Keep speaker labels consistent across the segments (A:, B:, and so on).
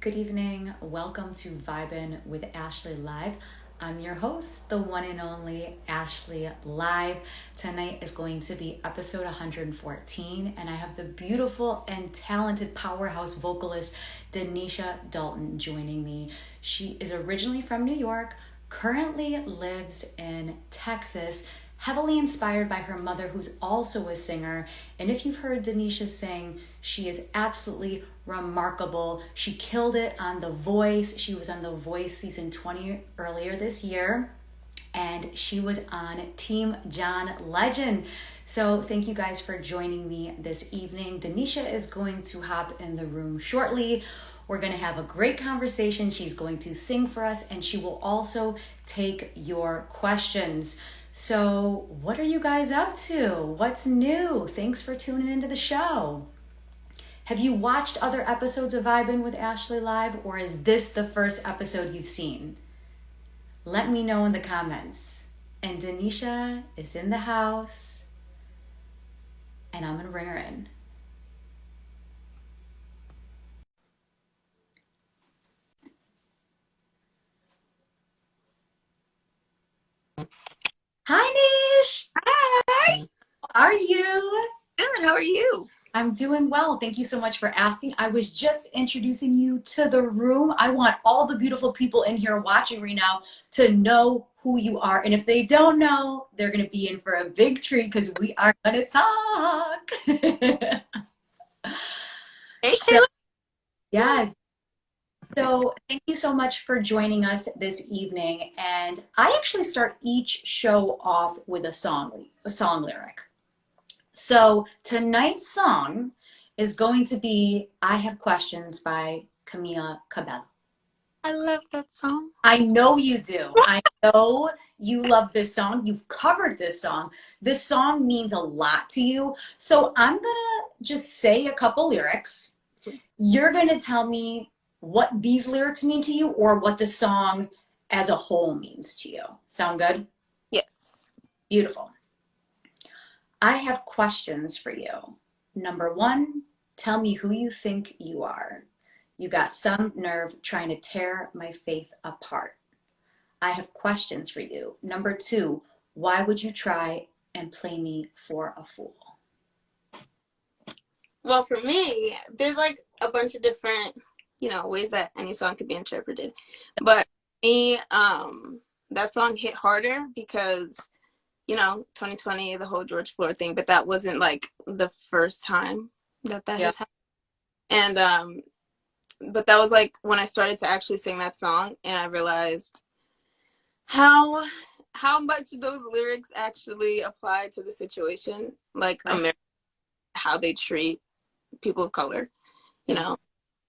A: Good evening. Welcome to Vibin with Ashley Live. I'm your host, the one and only Ashley Live. Tonight is going to be episode 114, and I have the beautiful and talented powerhouse vocalist Denisha Dalton joining me. She is originally from New York, currently lives in Texas, heavily inspired by her mother, who's also a singer. And if you've heard Denisha sing, she is absolutely remarkable. She killed it on The Voice. She was on The Voice season 20 earlier this year, and she was on Team John Legend. So thank you guys for joining me this evening. Denisha is going to hop in the room shortly. We're going to have a great conversation. She's going to sing for us, and she will also take your questions. So what are you guys up to? What's new? Thanks for tuning into the show. Have you watched other episodes of Vibin with Ashley Live, or is this the first episode you've seen? Let me know in the comments. And Denisha is in the house, and I'm going to bring her in. Hi, Nish.
B: Hi.
A: How are you?
B: Good. How are you?
A: I'm doing well. Thank you so much for asking. I was just introducing you to the room. I want all the beautiful people in here watching right now to know who you are. And if they don't know, they're going to be in for a big treat because we are going to talk.
B: Hey,
A: So,
B: Kayla.
A: yes. So, thank you so much for joining us this evening. And I actually start each show off with a song lyric. So tonight's song is going to be I Have Questions by Camila Cabello.
B: I love that song.
A: I know you do. I know you love this song. You've covered this song. This song means a lot to you. So I'm going to just say a couple lyrics. You're going to tell me what these lyrics mean to you or what the song as a whole means to you. Sound good?
B: Yes.
A: Beautiful. I have questions for you. Number one, tell me who you think you are. You got some nerve trying to tear my faith apart. I have questions for you. Number two, why would you try and play me for a fool?
B: Well, for me, there's like a bunch of different, ways that any song could be interpreted. But me, that song hit harder because, 2020, the whole George Floyd thing, but that wasn't like the first time that
A: Yeah.
B: has happened. And but that was like when I started to actually sing that song, and I realized how much those lyrics actually apply to the situation, like
A: Right.
B: America, how they treat people of color, you know.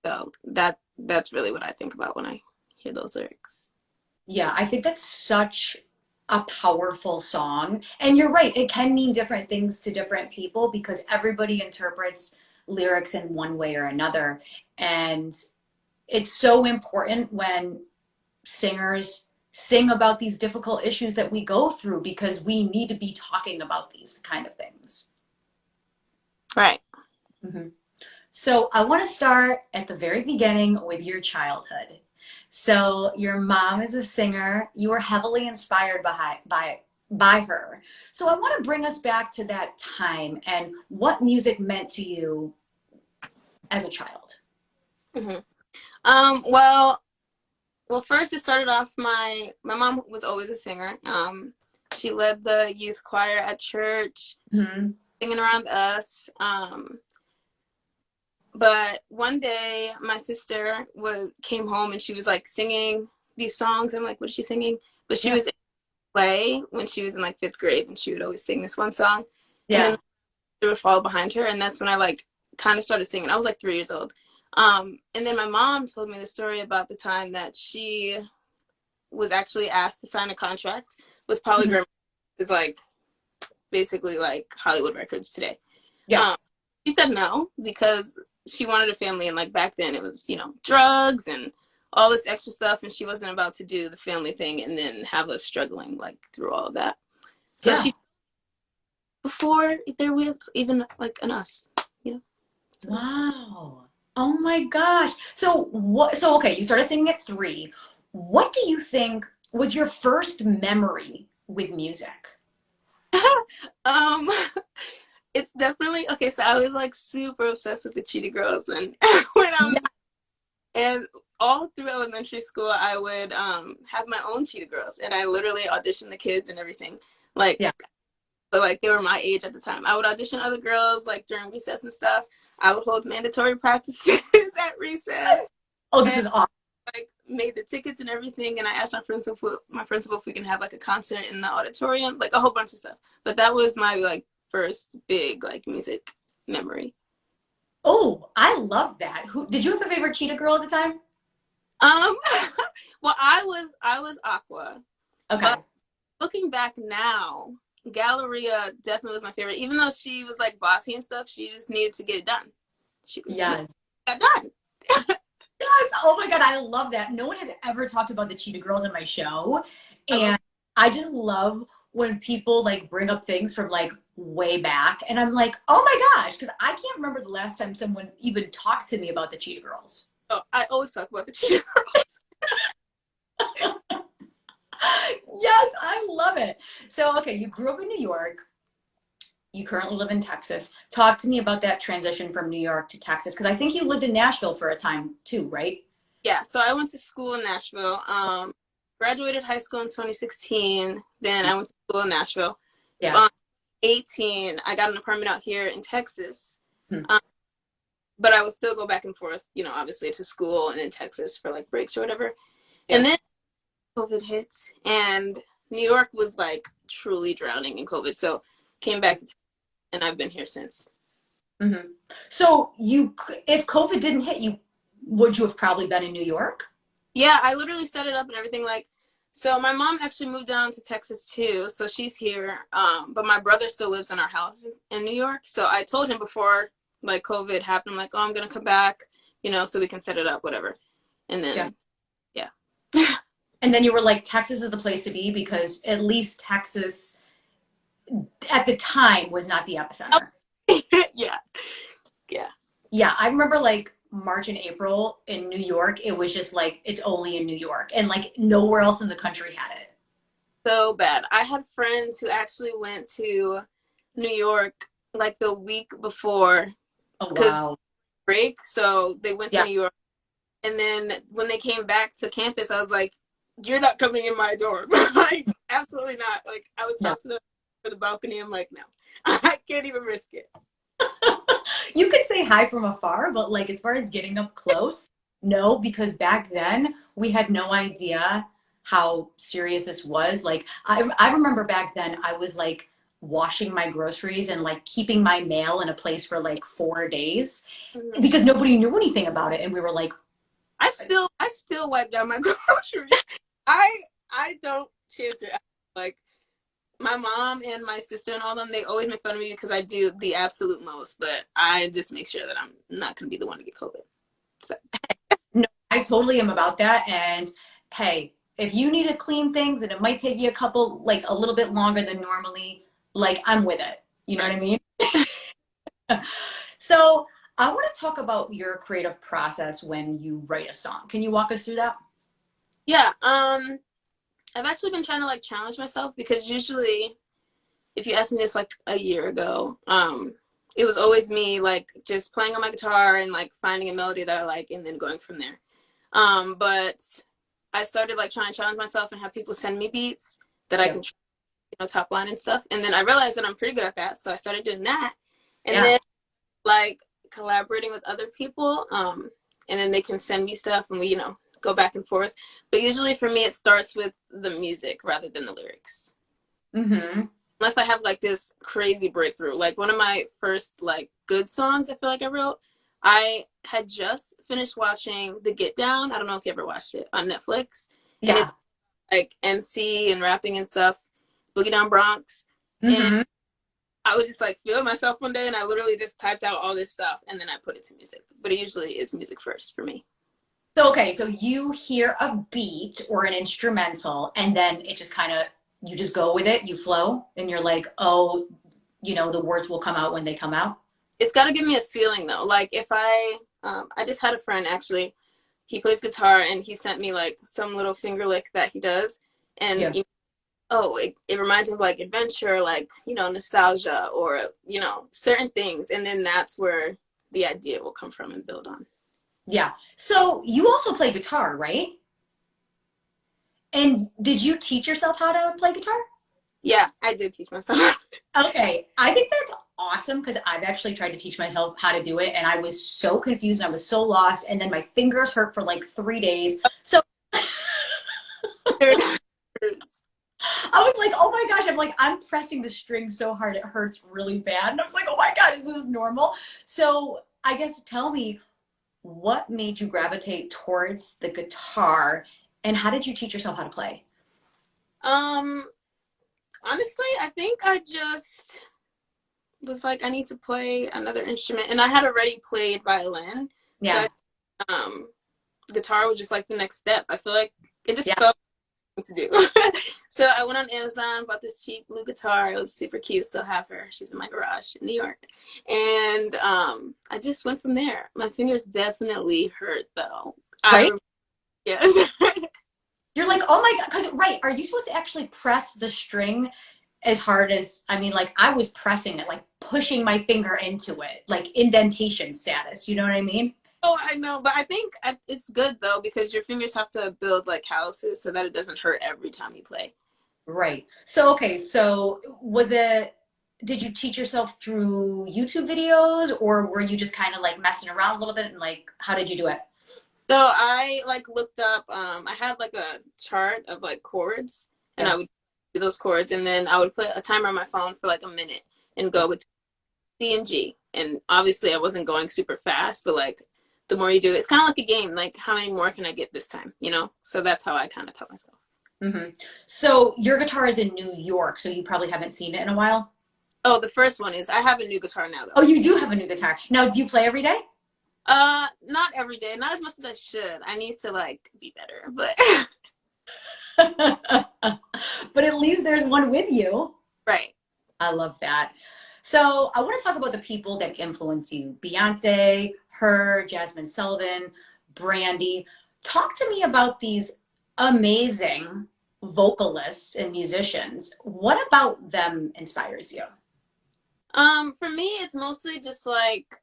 B: So that's really what I think about when I hear those lyrics.
A: Yeah, I think that's such a powerful song. And you're right, it can mean different things to different people because everybody interprets lyrics in one way or another. And it's so important when singers sing about these difficult issues that we go through because we need to be talking about these kind of things.
B: Right.
A: hmm So I want to start at the very beginning with your childhood. So your mom is a singer. You were heavily inspired by her. So I want to bring us back to that time and what music meant to you as a child.
B: hmm well, first it started off, my mom was always a singer. She led the youth choir at church,
A: hmm
B: singing around us. But one day my sister came home and she was like singing these songs. I'm like, what is she singing? But she
A: Yeah.
B: was in play when she was in like 5th grade, and she would always sing this one song. And then
A: Yeah.
B: they would follow behind her, and that's when I like kind of started singing. I was like 3 years old. And then my mom told me the story about the time that she was actually asked to sign a contract with
A: Mhm.
B: Polygram, is like basically like Hollywood Records today.
A: Yeah.
B: Um, she said no because she wanted a family, and like back then it was, drugs and all this extra stuff, and she wasn't about to do the family thing and then have us struggling like through all of that. So
A: Yeah.
B: she, before there was even like an us, so.
A: Wow. Oh my gosh. So okay, you started singing at 3. What do you think was your first memory with music?
B: Um, it's definitely okay. So I was like super obsessed with the Cheetah Girls when when I was,
A: Yeah.
B: and all through elementary school, I would have my own Cheetah Girls, and I literally auditioned the kids and everything. Like,
A: Yeah.
B: but like they were my age at the time. I would audition other girls like during recess and stuff. I would hold mandatory practices at recess,
A: Oh, this
B: and
A: is awesome.
B: like made the tickets and everything. And I asked my principal if we can have like a concert in the auditorium, like a whole bunch of stuff. But that was my like first big like music memory.
A: Oh, I love that. Who did you have a favorite cheetah girl at the time?
B: Um, well, I was Aqua, but
A: Okay.
B: looking back now, Galleria definitely was my favorite. Even though she was like bossy and stuff, she just needed to get it done. She
A: Yes.
B: got done.
A: Yes. Oh my God, I love that. No one has ever talked about the Cheetah Girls in my show.
B: I love.
A: And I just love when people like bring up things from like way back. And I'm like, oh my gosh, because I can't remember the last time someone even talked to me about the Cheetah Girls.
B: Oh, I always talk about the Cheetah Girls.
A: Yes, I love it. So, okay, you grew up in New York. You currently live in Texas. Talk to me about that transition from New York to Texas, because I think you lived in Nashville for a time too, right?
B: Yeah, so I went to school in Nashville. Graduated high school in 2016. Then I went to school in Nashville.
A: Yeah.
B: 18, I got an apartment out here in Texas.
A: Hmm.
B: Um, but I would still go back and forth, obviously to school and in Texas for like breaks or whatever.
A: Yeah.
B: And then COVID hit, and New York was like truly drowning in COVID. So came back to Texas, and I've been here since.
A: Hmm. So if COVID didn't hit you, would you have probably been in New York?
B: Yeah, I literally set it up and everything. Like, so my mom actually moved down to Texas too, so she's here. But my brother still lives in our house in New York. So I told him before like COVID happened, I'm like, oh, I'm gonna come back, so we can set it up, whatever. And
A: Yeah.
B: then, yeah.
A: And then you were like, Texas is the place to be because at least Texas at the time was not the epicenter.
B: Yeah, yeah.
A: Yeah, I remember like March and April in New York, it was just like it's only in New York and like nowhere else in the country had it.
B: So bad. I had friends who actually went to New York like the week before
A: Oh
B: because
A: wow.
B: break. So they went to
A: Yeah.
B: New York. And then when they came back to campus, I was like, you're not coming in my dorm. Like, absolutely not. Like, I would
A: No.
B: talk to them for the balcony. I'm like, no, I can't even risk it.
A: You could say hi from afar, but like as far as getting up close, no, because back then we had no idea how serious this was. Like I remember back then I was like washing my groceries and like keeping my mail in a place for like 4 days
B: Mhm.
A: because nobody knew anything about it. And we were like,
B: I still wipe down my groceries. I I don't chance it. Like, my mom and my sister and all them, they always make fun of me because I do the absolute most, but I just make sure that I'm not going to be the one to get COVID. So,
A: no, I totally am about that. And hey, if you need to clean things and it might take you like a little bit longer than normally, like I'm with it. You know what
B: right.
A: I mean? So I want to talk about your creative process when you write a song. Can you walk us through that?
B: Yeah. I've actually been trying to like challenge myself because usually if you asked me this like a year ago, it was always me like just playing on my guitar and like finding a melody that I like and then going from there. But I started like trying to challenge myself and have people send me beats that I
A: Yeah.
B: can, top line and stuff. And then I realized that I'm pretty good at that. So I started doing that. And
A: Yeah.
B: then like collaborating with other people. And then they can send me stuff and we, go back and forth. But usually for me, it starts with the music rather than the lyrics.
A: Mm-hmm.
B: Unless I have like this crazy breakthrough. Like one of my first like good songs I feel like I wrote, I had just finished watching The Get Down. I don't know if you ever watched it on Netflix. And
A: Yeah.
B: it's like MC and rapping and stuff, Boogie Down Bronx. And
A: Mm-hmm.
B: I was just like feeling myself one day and I literally just typed out all this stuff and then I put it to music. But it usually is music first for me.
A: So okay, so you hear a beat or an instrumental, and then it just kind of you just go with it, you flow, and you're like, oh, the words will come out when they come out.
B: It's got to give me a feeling though. Like if I I just had a friend actually. He plays guitar and he sent me like some little finger lick that he does, and
A: Yeah.
B: it reminds me of like adventure, like nostalgia, or certain things, and then that's where the idea will come from and build on.
A: Yeah. So you also play guitar, right? And did you teach yourself how to play guitar?
B: Yeah, I did teach myself.
A: Okay, I think that's awesome because I've actually tried to teach myself how to do it and I was so confused and I was so lost and then my fingers hurt for like 3 days. So I was like, oh my gosh, I'm pressing the string so hard it hurts really bad. And I was like, oh my God, is this normal? So I guess tell me what made you gravitate towards the guitar and how did you teach yourself how to play?
B: um, Honestly, I think I just was like, I need to play another instrument, and I had already played violin, so
A: Yeah,
B: guitar was just like the next step. I feel like it just
A: yeah,
B: felt like to do. So I went on Amazon, bought this cheap blue guitar. It was super cute. Still have her. She's in my garage in New York, and I just went from there. My fingers definitely hurt though.
A: right?
B: Yes.
A: You're like, oh my God, because, right, are you supposed to actually press the string as hard as, I mean, like, I was pressing it, like, pushing my finger into it, like, indentation status, you know what I mean?
B: Oh, I know, but I think it's good though because your fingers have to build like calluses so that it doesn't hurt every time you play.
A: Right. So, okay, so did you teach yourself through YouTube videos or were you just kind of like messing around a little bit and like, how did you do it?
B: So I like looked up. I had like a chart of like chords, and I
A: Yeah.
B: would do those chords, and then I would put a timer on my phone for like a minute and go between C and G. And obviously, I wasn't going super fast, but like the more you do, it's kind of like a game. Like how many more can I get this time? So that's how I kind of taught myself.
A: So your guitar is in New York, so you probably haven't seen it in a while.
B: Oh, the first one is I have a new guitar now
A: Oh,
B: though.
A: you do have a new guitar. Now, do you play every day?
B: Not every day, not as much as I should. I need to like be better, but
A: But at least there's one with you.
B: right.
A: I love that. So I want to talk about the people that influence you. Beyonce, her, Jasmine Sullivan, Brandy. Talk to me about these amazing vocalists and musicians. What about them inspires you?
B: For me, it's mostly just like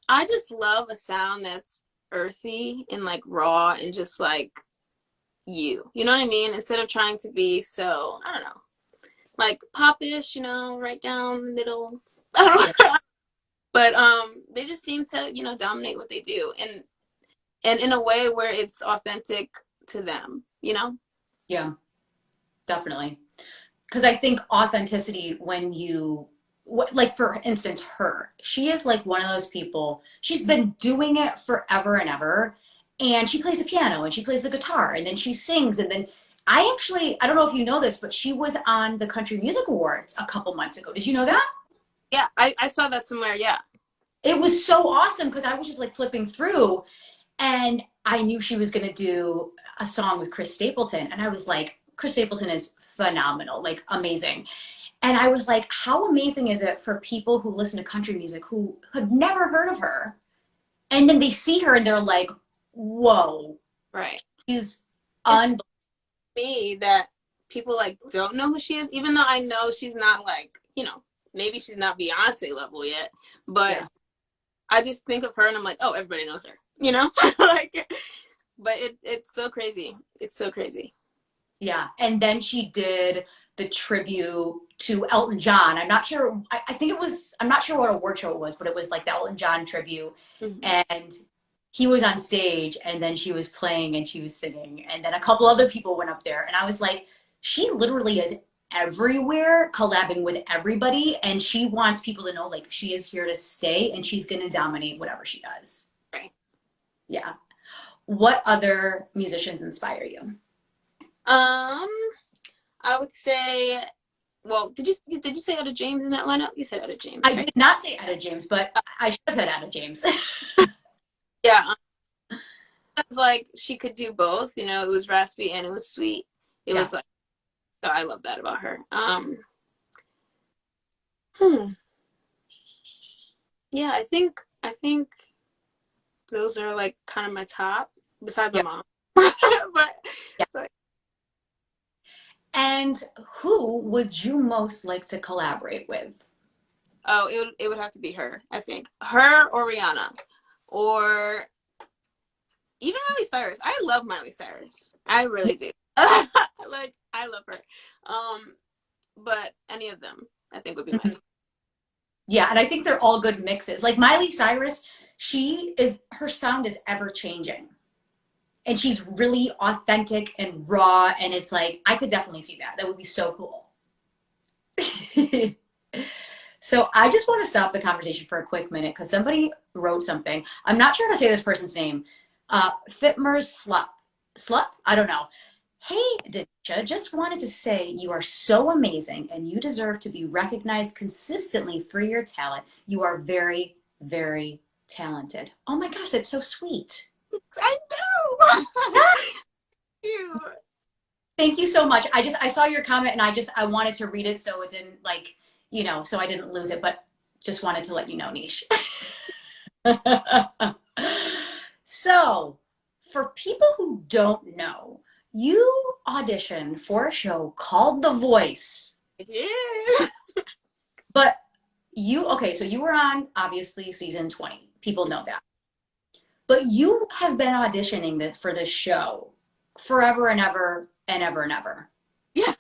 B: I just love a sound that's earthy and like raw and just like you know what I mean? Instead of trying to be so, I don't know, like popish, right down the middle. I don't
A: Yeah.
B: know. But they just seem to, dominate what they do, and in a way where it's authentic to them.
A: Yeah, definitely. Because I think authenticity when you like for instance her she is like one of those people she's been doing it forever and ever and she plays the piano and she plays the guitar and then she sings and then I don't know if you know this but she was on the country music awards a couple months ago. Did you know that?
B: Yeah, I saw that somewhere. Yeah.
A: It was so awesome because I was just like flipping through and I knew she was going to do a song with Chris Stapleton and I was like Chris Stapleton is phenomenal, like amazing. And I was like, how amazing is it for people who listen to country music who have never heard of her? And then they see her and they're like, whoa,
B: Right.
A: she's
B: It's
A: unbelievable.
B: me that people like don't know who she is, even though I know she's not like, maybe she's not Beyonce level yet, but
A: Yeah.
B: I just think of her and I'm like, oh, everybody knows her. Like, but it's so crazy. It's so crazy.
A: Yeah. And then she did the tribute to Elton John. I'm not sure, I think it was, I'm not sure what award show it was, but it was like the Elton John tribute.
B: Hmm.
A: And he was on stage and then she was playing and she was singing. And then a couple other people went up there. And I was like, she literally is everywhere, collabing with everybody. And she wants people to know like she is here to stay and she's going to dominate whatever she does.
B: Right.
A: Yeah. What other musicians inspire you?
B: Um, I would say, well, did you say Etta James in that lineup? You said Etta James,
A: I
B: right?
A: did not say Etta James, but I should have said Etta James.
B: Yeah. It was like she could do both. It was raspy and it was sweet. It
A: Yeah.
B: was like, so I love that about her. Hmm. Yeah, I think those are like kind of my top, besides my
A: Yeah.
B: mom. but,
A: Yeah.
B: but
A: And who would you most like to collaborate with?
B: oh, it would have to be her. I think her or Rihanna, or even Miley Cyrus. I love Miley Cyrus. I really do. Like I love her. But any of them, I think would be my
A: Mhm.
B: top.
A: Yeah, and I think they're all good mixes. Like Miley Cyrus, her sound is ever changing. And she's really authentic and raw, and it's like I could definitely see that. That would be so cool. So I just want to stop the conversation for a quick minute because somebody wrote something. I'm not sure how to say this person's name. Fitmer's Slup? I don't know. Hey, Denisha, just wanted to say you are so amazing and you deserve to be recognized consistently for your talent. You are very, very talented. Oh my gosh, that's so sweet.
B: I know. You.
A: Thank you so much. I saw your comment and I wanted to read it so it didn't so I didn't lose it, but just wanted to let you know, Niche. So, for people who don't know, you auditioned for a show called The Voice.
B: Yeah.
A: But so you were on obviously season 20. People know that. But you have been auditioning for this show forever and ever and ever and ever.
B: Yeah.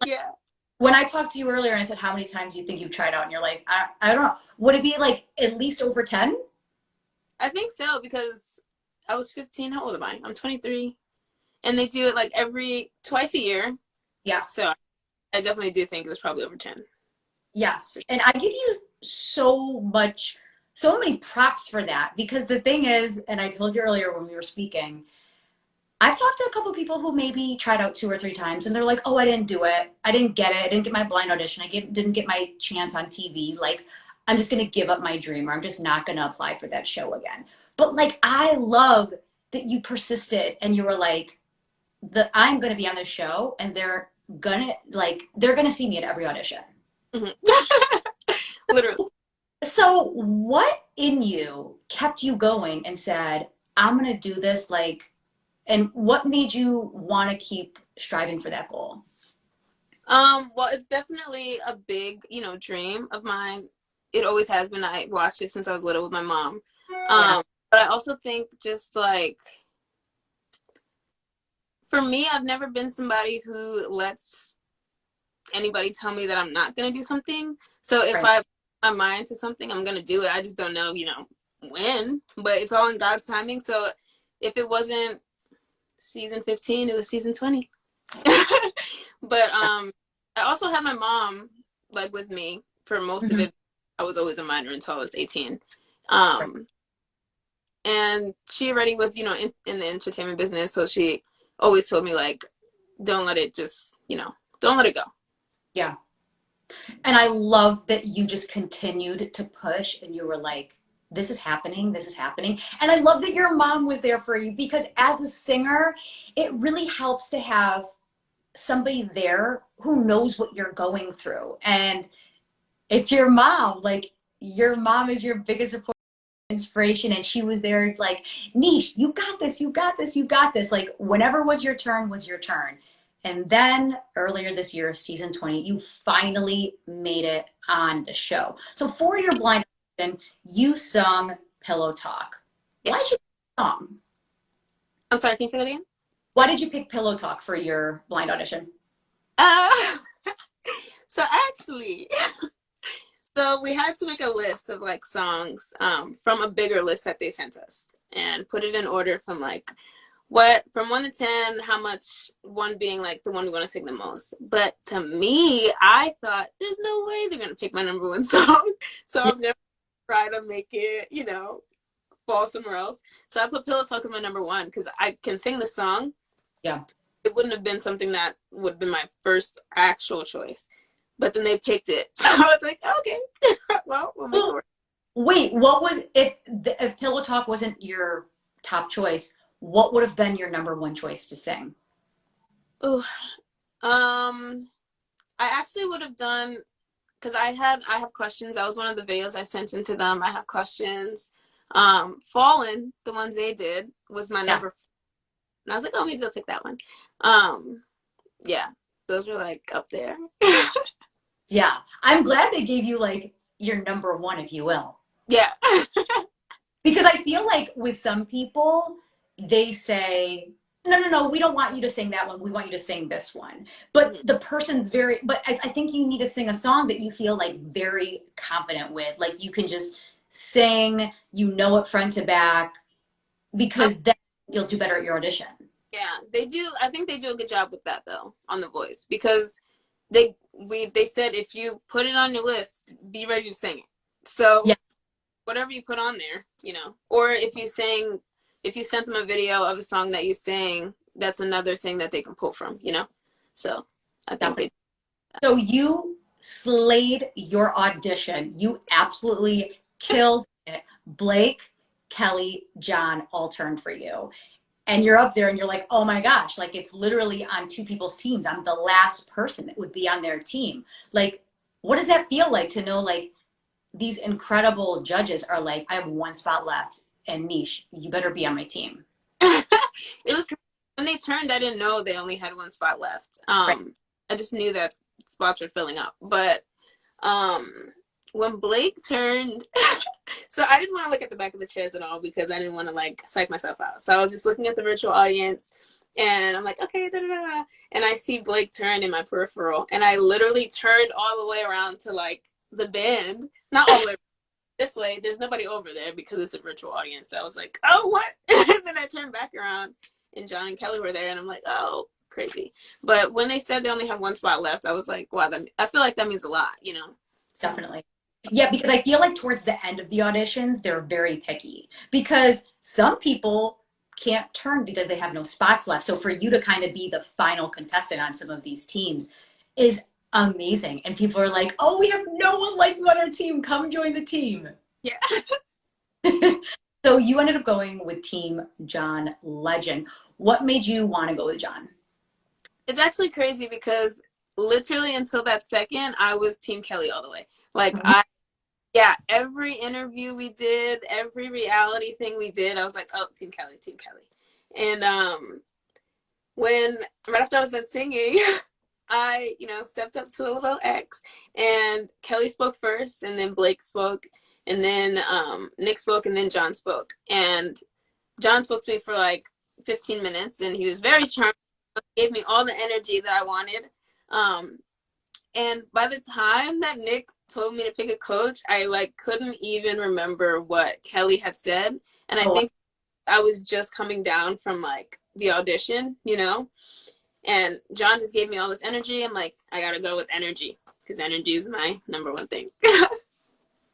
B: Yeah.
A: When I talked to you earlier and I said, how many times do you think you've tried out? And you're like, I don't know. Would it be like at least over 10?
B: I think so because I was 15. How old am I? I'm 23. And they do it like twice a year.
A: Yeah.
B: So I definitely do think it was probably over 10.
A: Yes. And I give you so many props for that because the thing is, and I told you earlier when we were speaking, I've talked to a couple people who maybe tried out 2 or 3 times and they're like, oh, I didn't do it. I didn't get it. I didn't get my blind audition. Didn't get my chance on TV. Like, I'm just going to give up my dream or I'm just not going to apply for that show again. But like, I love that you persisted and you were like, I'm going to be on this show and they're going to see me at every audition.
B: Mm-hmm. Literally.
A: So what in you kept you going and said, I'm going to do this and what made you want to keep striving for that goal?
B: Well, it's definitely a big, dream of mine. It always has been. I watched it since I was little with my mom.
A: Yeah.
B: But I also think just like for me, I've never been somebody who lets anybody tell me that I'm not gonna do something. So if
A: Right.
B: I put my mind to something, I'm gonna do it. I just don't know, when. But it's all in God's timing. So if it wasn't season 15, it was season 20. But I also had my mom like with me for most of
A: Mhm.
B: it. I was always a minor until I was 18.
A: Right.
B: And she already was, in the entertainment business. So she always told me like, don't let it just, don't let it go.
A: Yeah. And I love that you just continued to push and you were like, this is happening, this is happening. And I love that your mom was there for you because as a singer, it really helps to have somebody there who knows what you're going through. And it's your mom. Like, your mom is your biggest support, inspiration. And she was there, like, Niche, you got this, you got this, you got this. Like, whenever was your turn, was your turn. And then earlier this year, season 20, you finally made it on the show. So for your blind audition, you sung Pillow Talk. Why did you
B: Yes.
A: pick the song?
B: I'm sorry, can you say that again?
A: Why did you pick Pillow Talk for your blind audition?
B: Uh, so actually, so we had to make a list of like songs from a bigger list that they sent us and put it in order from like from 1 to 10, how much, one being like the one we want to sing the most. But to me, I thought there's no way they're gonna pick my number one song, so I'm gonna try to make it, fall somewhere else. So I put Pillow Talk as my number one because I can sing the song.
A: Yeah.
B: It wouldn't have been something that would have been my first actual choice. But then they picked it. So I was like, okay, well, we'll make it work.
A: Wait, what was if Pillow Talk wasn't your top choice, what would have been your number one choice to sing?
B: Ooh, I actually would have done because I have questions. That was one of the videos I sent into them. I have questions. Fallen, the ones they did, was my
A: Yeah.
B: number. And I was like, oh, maybe they'll pick that one. Um, yeah, those were like up there.
A: Yeah. I'm glad they gave you like your number one, if you will.
B: Yeah.
A: Because I feel like with some people, they say, no, no, no, we don't want you to sing that one. We want you to sing this one. But
B: Mhm.
A: the person's very, but I think you need to sing a song that you feel like very confident with. Like you can just sing, you know it front to back,
B: Oh,
A: because then you'll do better at your audition.
B: yeah, they do. I think they do a good job with that though on The Voice because they said if you put it on your list, be ready to sing it.
A: Yeah,
B: So whatever you put on there, or if you sent them a video of a song that you sang, that's another thing that they can pull from. So I think
A: definitely.
B: they.
A: So you slayed your audition. You absolutely killed it. Blake, Kelly, John all turned for you. And you're up there and you're like, oh my gosh, like it's literally on two people's teams. I'm the last person that would be on their team. Like, what does that feel like to know like these incredible judges are like, I have one spot left and NISH, you better be on my team.
B: It was when they turned. I didn't know they only had one spot left.
A: Right.
B: I just knew that spots were filling up, but um, when Blake turned, so I didn't want to look at the back of the chairs at all because I didn't want to like psych myself out. So I was just looking at the virtual audience, and I'm like, okay, da da da, and I see Blake turn in my peripheral, and I literally turned all the way around to like the band, not all the way this way. There's nobody over there because it's a virtual audience. So I was like, oh what? And then I turned back around, and John and Kelly were there, and I'm like, oh crazy. But when they said they only have one spot left, I was like, wow, I feel like that means a lot. So
A: Definitely. Yeah, because I feel like towards the end of the auditions, they're very picky because some people can't turn because they have no spots left. So for you to kind of be the final contestant on some of these teams is amazing. And people are like, oh, we have no one like you on our team. Come join the team.
B: yeah.
A: So you ended up going with Team John Legend. What made you want to go with John?
B: It's actually crazy because literally until that second, I was Team Kelly all the way. Like yeah, every interview we did, every reality thing we did, I was like, oh, Team Kelly, Team Kelly. And when right after I was done singing, I, stepped up to the little X, and Kelly spoke first, and then Blake spoke, and then Nick spoke, and then John spoke. And John spoke to me for like 15 minutes, and he was very charming, gave me all the energy that I wanted. And by the time that Nick told me to pick a coach, I like couldn't even remember what Kelly had said. And I
A: Oh,
B: think I was just coming down from like the audition. And John just gave me all this energy. I'm like, I gotta go with energy because energy is my number one thing.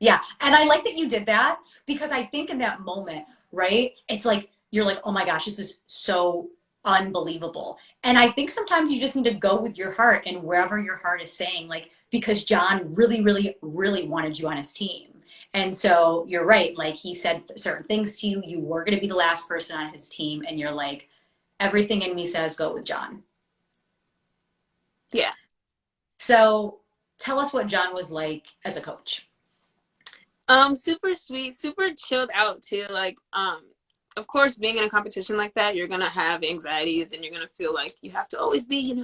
A: yeah. And I like that you did that because I think in that moment, right? It's like, you're like, oh my gosh, this is so unbelievable. And I think sometimes you just need to go with your heart and wherever your heart is saying, like, because John really, really, really wanted you on his team. And so you're right. Like, he said certain things to you. You were going to be the last person on his team. And you're like, everything in me says go with John.
B: Yeah.
A: So tell us what John was like as a coach.
B: Super sweet, super chilled out too. Like, of course, being in a competition like that, you're gonna have anxieties and you're gonna feel like you have to always be,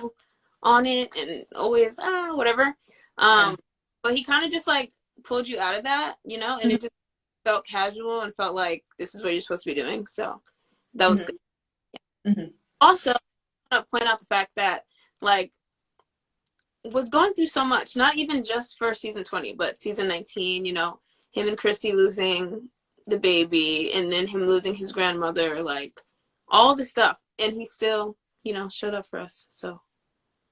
B: on it and always whatever.
A: Yeah.
B: Um, but he kind of just like pulled you out of that, and it just felt casual and felt like this is what you're supposed to be doing. So that was good.
A: Hmm. Hmm.
B: Also, I want to point out the fact that like was going through so much, not even just for season 20, but season 19, him and Chrissy losing the baby and then him losing his grandmother, like all the stuff. And he still, showed up for us. So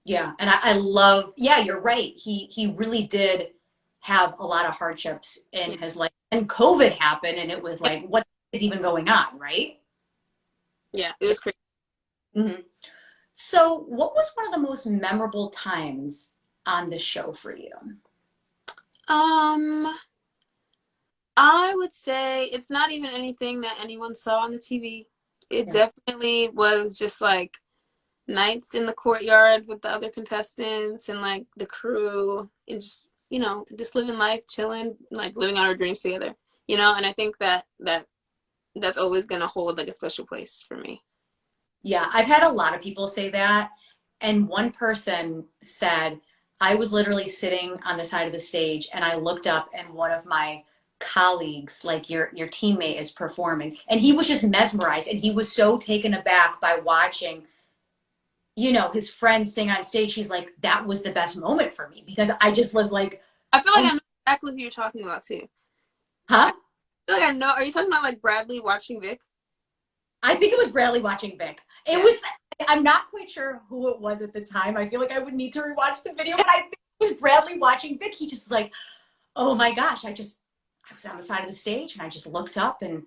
A: Yeah, and I love. Yeah, you're right. He really did have a lot of hardships in
B: yeah,
A: his life, and COVID happened, and it was like, what is even going on, right?
B: yeah, it was crazy.
A: Hmm. So, what was one of the most memorable times on the show for you?
B: Um, I would say it's not even anything that anyone saw on the TV. It
A: Yeah.
B: definitely was just like nights in the courtyard with the other contestants and like the crew and just living life, chilling, like living out our dreams together. you know, and I think that's always going to hold like a special place for me.
A: Yeah, I've had a lot of people say that. And one person said, I was literally sitting on the side of the stage and I looked up and one of my colleagues, like your teammate is performing. And he was just mesmerized and he was so taken aback by watching, his friend sing on stage. He's like, that was the best moment for me because I just was like,
B: I feel like
A: oh,
B: I know exactly who you're talking about too. I
A: huh?
B: feel like I know. Are you talking about like Bradley watching Vic?
A: I think it was Bradley watching Vic. It
B: Yeah.
A: was, I'm not quite sure who it was at the time. I feel like I would need to rewatch the video, but I think it was Bradley watching Vic. He just was like, oh my gosh, I was on the side of the stage and I just looked up and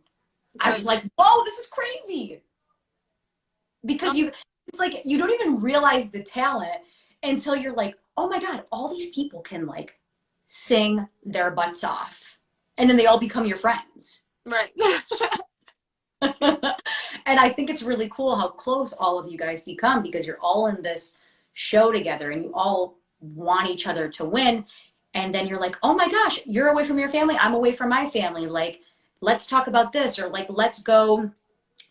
A: I
B: So
A: was like, whoa, this is crazy. Because it's like, you don't even realize the talent until you're like, oh my God, all these people can like sing their butts off. And then they all become your friends.
B: right.
A: And I think it's really cool how close all of you guys become because you're all in this show together and you all want each other to win. And then you're like, oh my gosh, you're away from your family. I'm away from my family. Like, let's talk about this, or like, let's go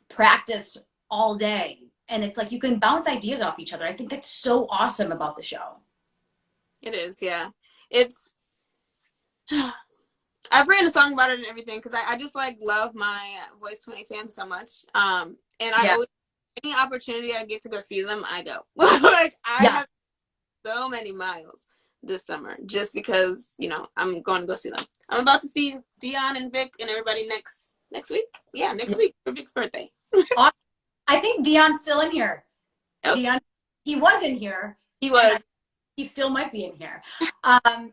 A: practice all day. And it's like you can bounce ideas off each other. I think that's so awesome about the show.
B: It is. Yeah. It's. I've written a song about it and everything because I just like love my Voice 20 fam so much. And I
A: Yeah.
B: always, any opportunity I get to go see them, I go. Like I
A: Yeah.
B: have so many miles this summer just because I'm going to go see them. I'm about to see Dion and Vic and everybody next week. Yeah, next week for Vic's birthday.
A: I think Dion's still in here.
B: Yep.
A: Dion, he was in here.
B: He was.
A: He still might be in here.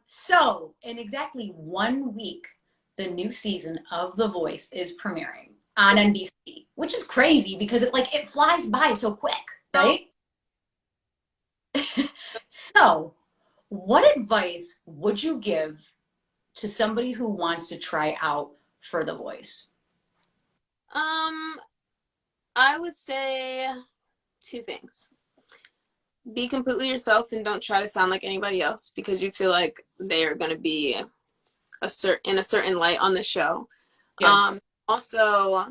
A: So, in exactly 1 week, the new season of The Voice is premiering on NBC, which is crazy because it flies by so quick, right? So, what advice would you give to somebody who wants to try out for The Voice?
B: I would say two things. Be completely yourself and don't try to sound like anybody else because you feel like they are going to be in a certain light on the show.
A: Yeah.
B: Also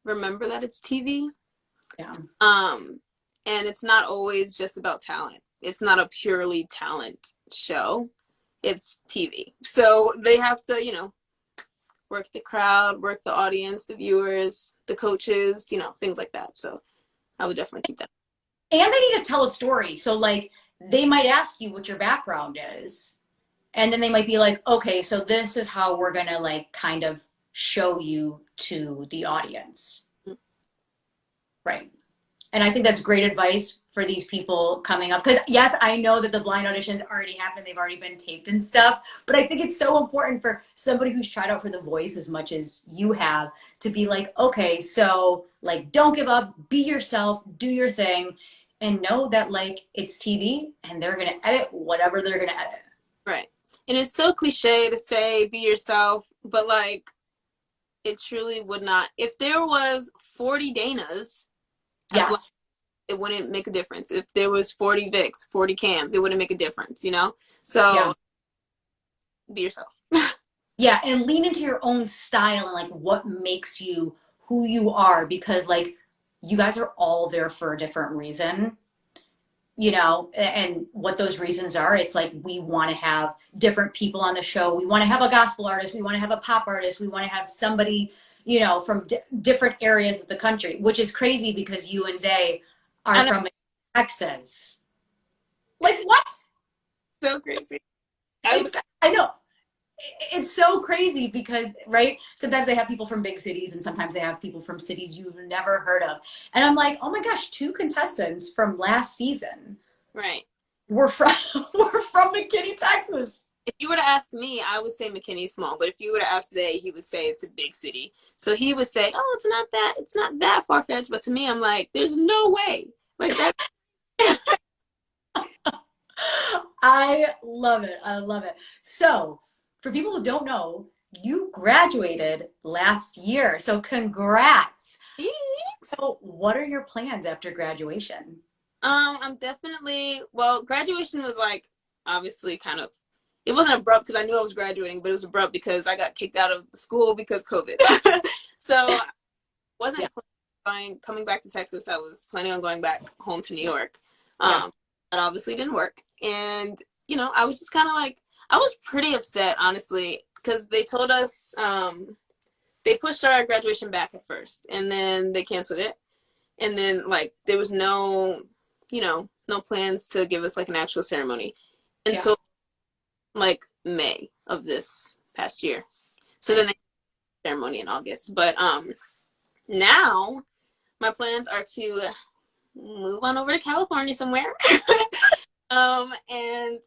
B: remember that it's TV.
A: Yeah.
B: And it's not always just about talent. It's not a purely talent show. It's TV. So they have to, work the crowd, work the audience, the viewers, the coaches, things like that. So I would definitely keep that.
A: And they need to tell a story. So, like, they might ask you what your background is. And then they might be like, okay, so this is how we're going to, like, kind of show you to the audience. Right. And I think that's great advice for these people coming up. Because, yes, I know that the blind auditions already happened. They've already been taped and stuff. But I think it's so important for somebody who's tried out for The Voice as much as you have to be like, okay, so, like, don't give up. Be yourself. Do your thing. And know that, like, it's TV and they're going to edit whatever they're going to edit.
B: Right. And it's so cliche to say be yourself, but, like, it truly would not. If there was 40 Danas,
A: Yes.
B: it wouldn't make a difference. If there was 40 Vics, 40 Cams, it wouldn't make a difference, So
A: Yeah.
B: be yourself.
A: Yeah, and lean into your own style and like what makes you who you are because like you guys are all there for a different reason, and what those reasons are. It's like we want to have different people on the show. We want to have a gospel artist, we want to have a pop artist, we want to have somebody, from different areas of the country, which is crazy because you and Zay are from Texas. Like what?
B: So crazy.
A: I know. It's so crazy because, right? Sometimes they have people from big cities and sometimes they have people from cities you've never heard of. And I'm like, oh my gosh, two contestants from last season
B: Right.
A: were from were from McKinney, Texas.
B: If you were to ask me, I would say McKinney's small. But if you were to ask Zay, he would say it's a big city. So he would say, oh, it's not that far fetched. But to me, I'm like, there's no way. Like that.
A: I love it. I love it. So, for people who don't know, you graduated last year. So, congrats.
B: Thanks.
A: So, what are your plans after graduation?
B: I'm definitely, well, graduation was like obviously kind of it wasn't abrupt because I knew I was graduating, but it was abrupt because I got kicked out of school because COVID. So I wasn't coming back to Texas. I was planning on going back home to New York. That obviously didn't work. And, you know, I was just kind of like, I was pretty upset, honestly, because they told us, they pushed our graduation back at first, and then they canceled it. And then, like, there was no, you know, no plans to give us, like, an actual ceremony until, like, May of this past year. So then they ceremony in August. But now my plans are to move on over to California somewhere and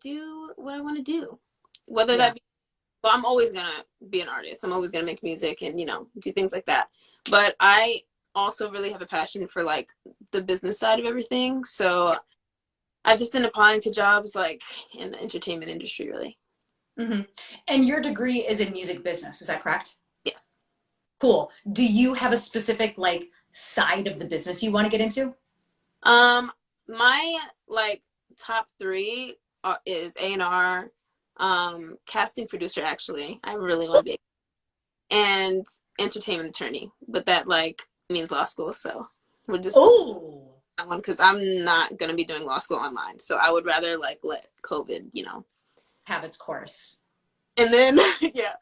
B: do what I want to do. Whether that be, well, I'm always going to be an artist. I'm always going to make music and, you know, do things like that. But I also really have a passion for, like, the business side of everything. So I've just been applying to jobs, like, in the entertainment industry, really.
A: Mm-hmm. And your degree is in music business, is that correct?
B: Yes.
A: Cool. Do you have a specific, like, side of the business you want to get into?
B: My, like, top three is A&R, casting producer, actually. I really want to be, and entertainment attorney, but that, like, means law school, so we're just that one, because I'm not going to be doing law school online, so I would rather, like, let COVID, you know,
A: have its course.
B: And then, yeah.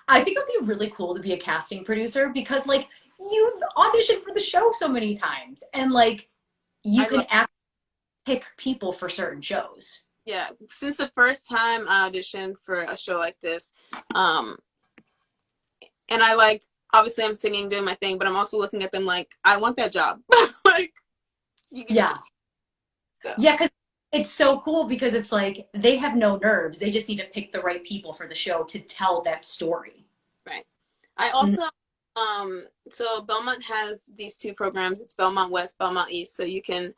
A: I think it would be really cool to be a casting producer because, like, you've auditioned for the show so many times, and, like, you can pick people for certain shows.
B: Yeah, since the first time I auditioned for a show like this, and I, like, obviously I'm singing, doing my thing, but I'm also looking at them like, I want that job. Like, you can
A: so. Yeah, because it's so cool because it's like they have no nerves. They just need to pick the right people for the show to tell that story.
B: Right. I also, so Belmont has these two programs. It's Belmont West, Belmont East. So you can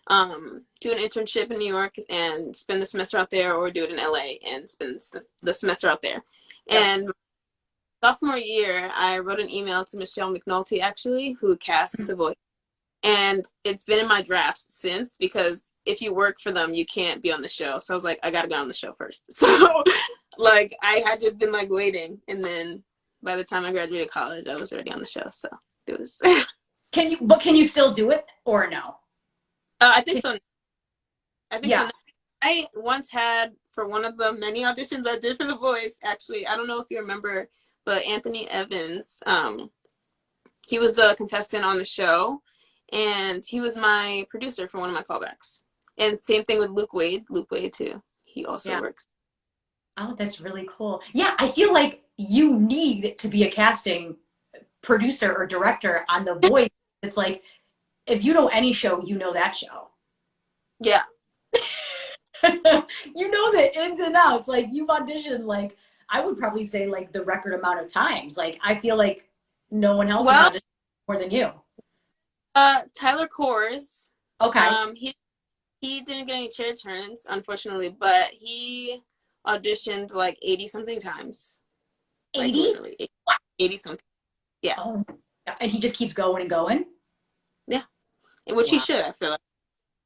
B: do an internship in New York and spend the semester out there, or do it in LA and spend the semester out there. And sophomore year, I wrote an email to Michelle McNulty, actually, who casts The Voice. And it's been in my drafts since, because if you work for them, you can't be on the show. So I was like, I got to go on the show first. So, like, I had just been, like, waiting. And then by the time I graduated college, I was already on the show. So it was.
A: Can you still do it or no?
B: I think so. I think so. I once had, for one of the many auditions I did for The Voice, actually, I don't know if you remember, but Anthony Evans, he was a contestant on the show, and he was my producer for one of my callbacks. And same thing with Luke Wade too. He also works.
A: Oh, that's really cool. Yeah, I feel like you need to be a casting producer or director on The Voice. It's like, if you know any show, you know that show.
B: Yeah.
A: You know the ins and outs. Like, you've auditioned, like, I would probably say, like, the record amount of times. Like, I feel like no one else has auditioned more than you.
B: Tyler Kors.
A: Okay.
B: He didn't get any chair turns, unfortunately, but he auditioned like 80 something times.
A: 80?
B: Like, literally 80 something. Yeah.
A: Oh, and he just keeps going and going?
B: Yeah. Which he should, I feel like.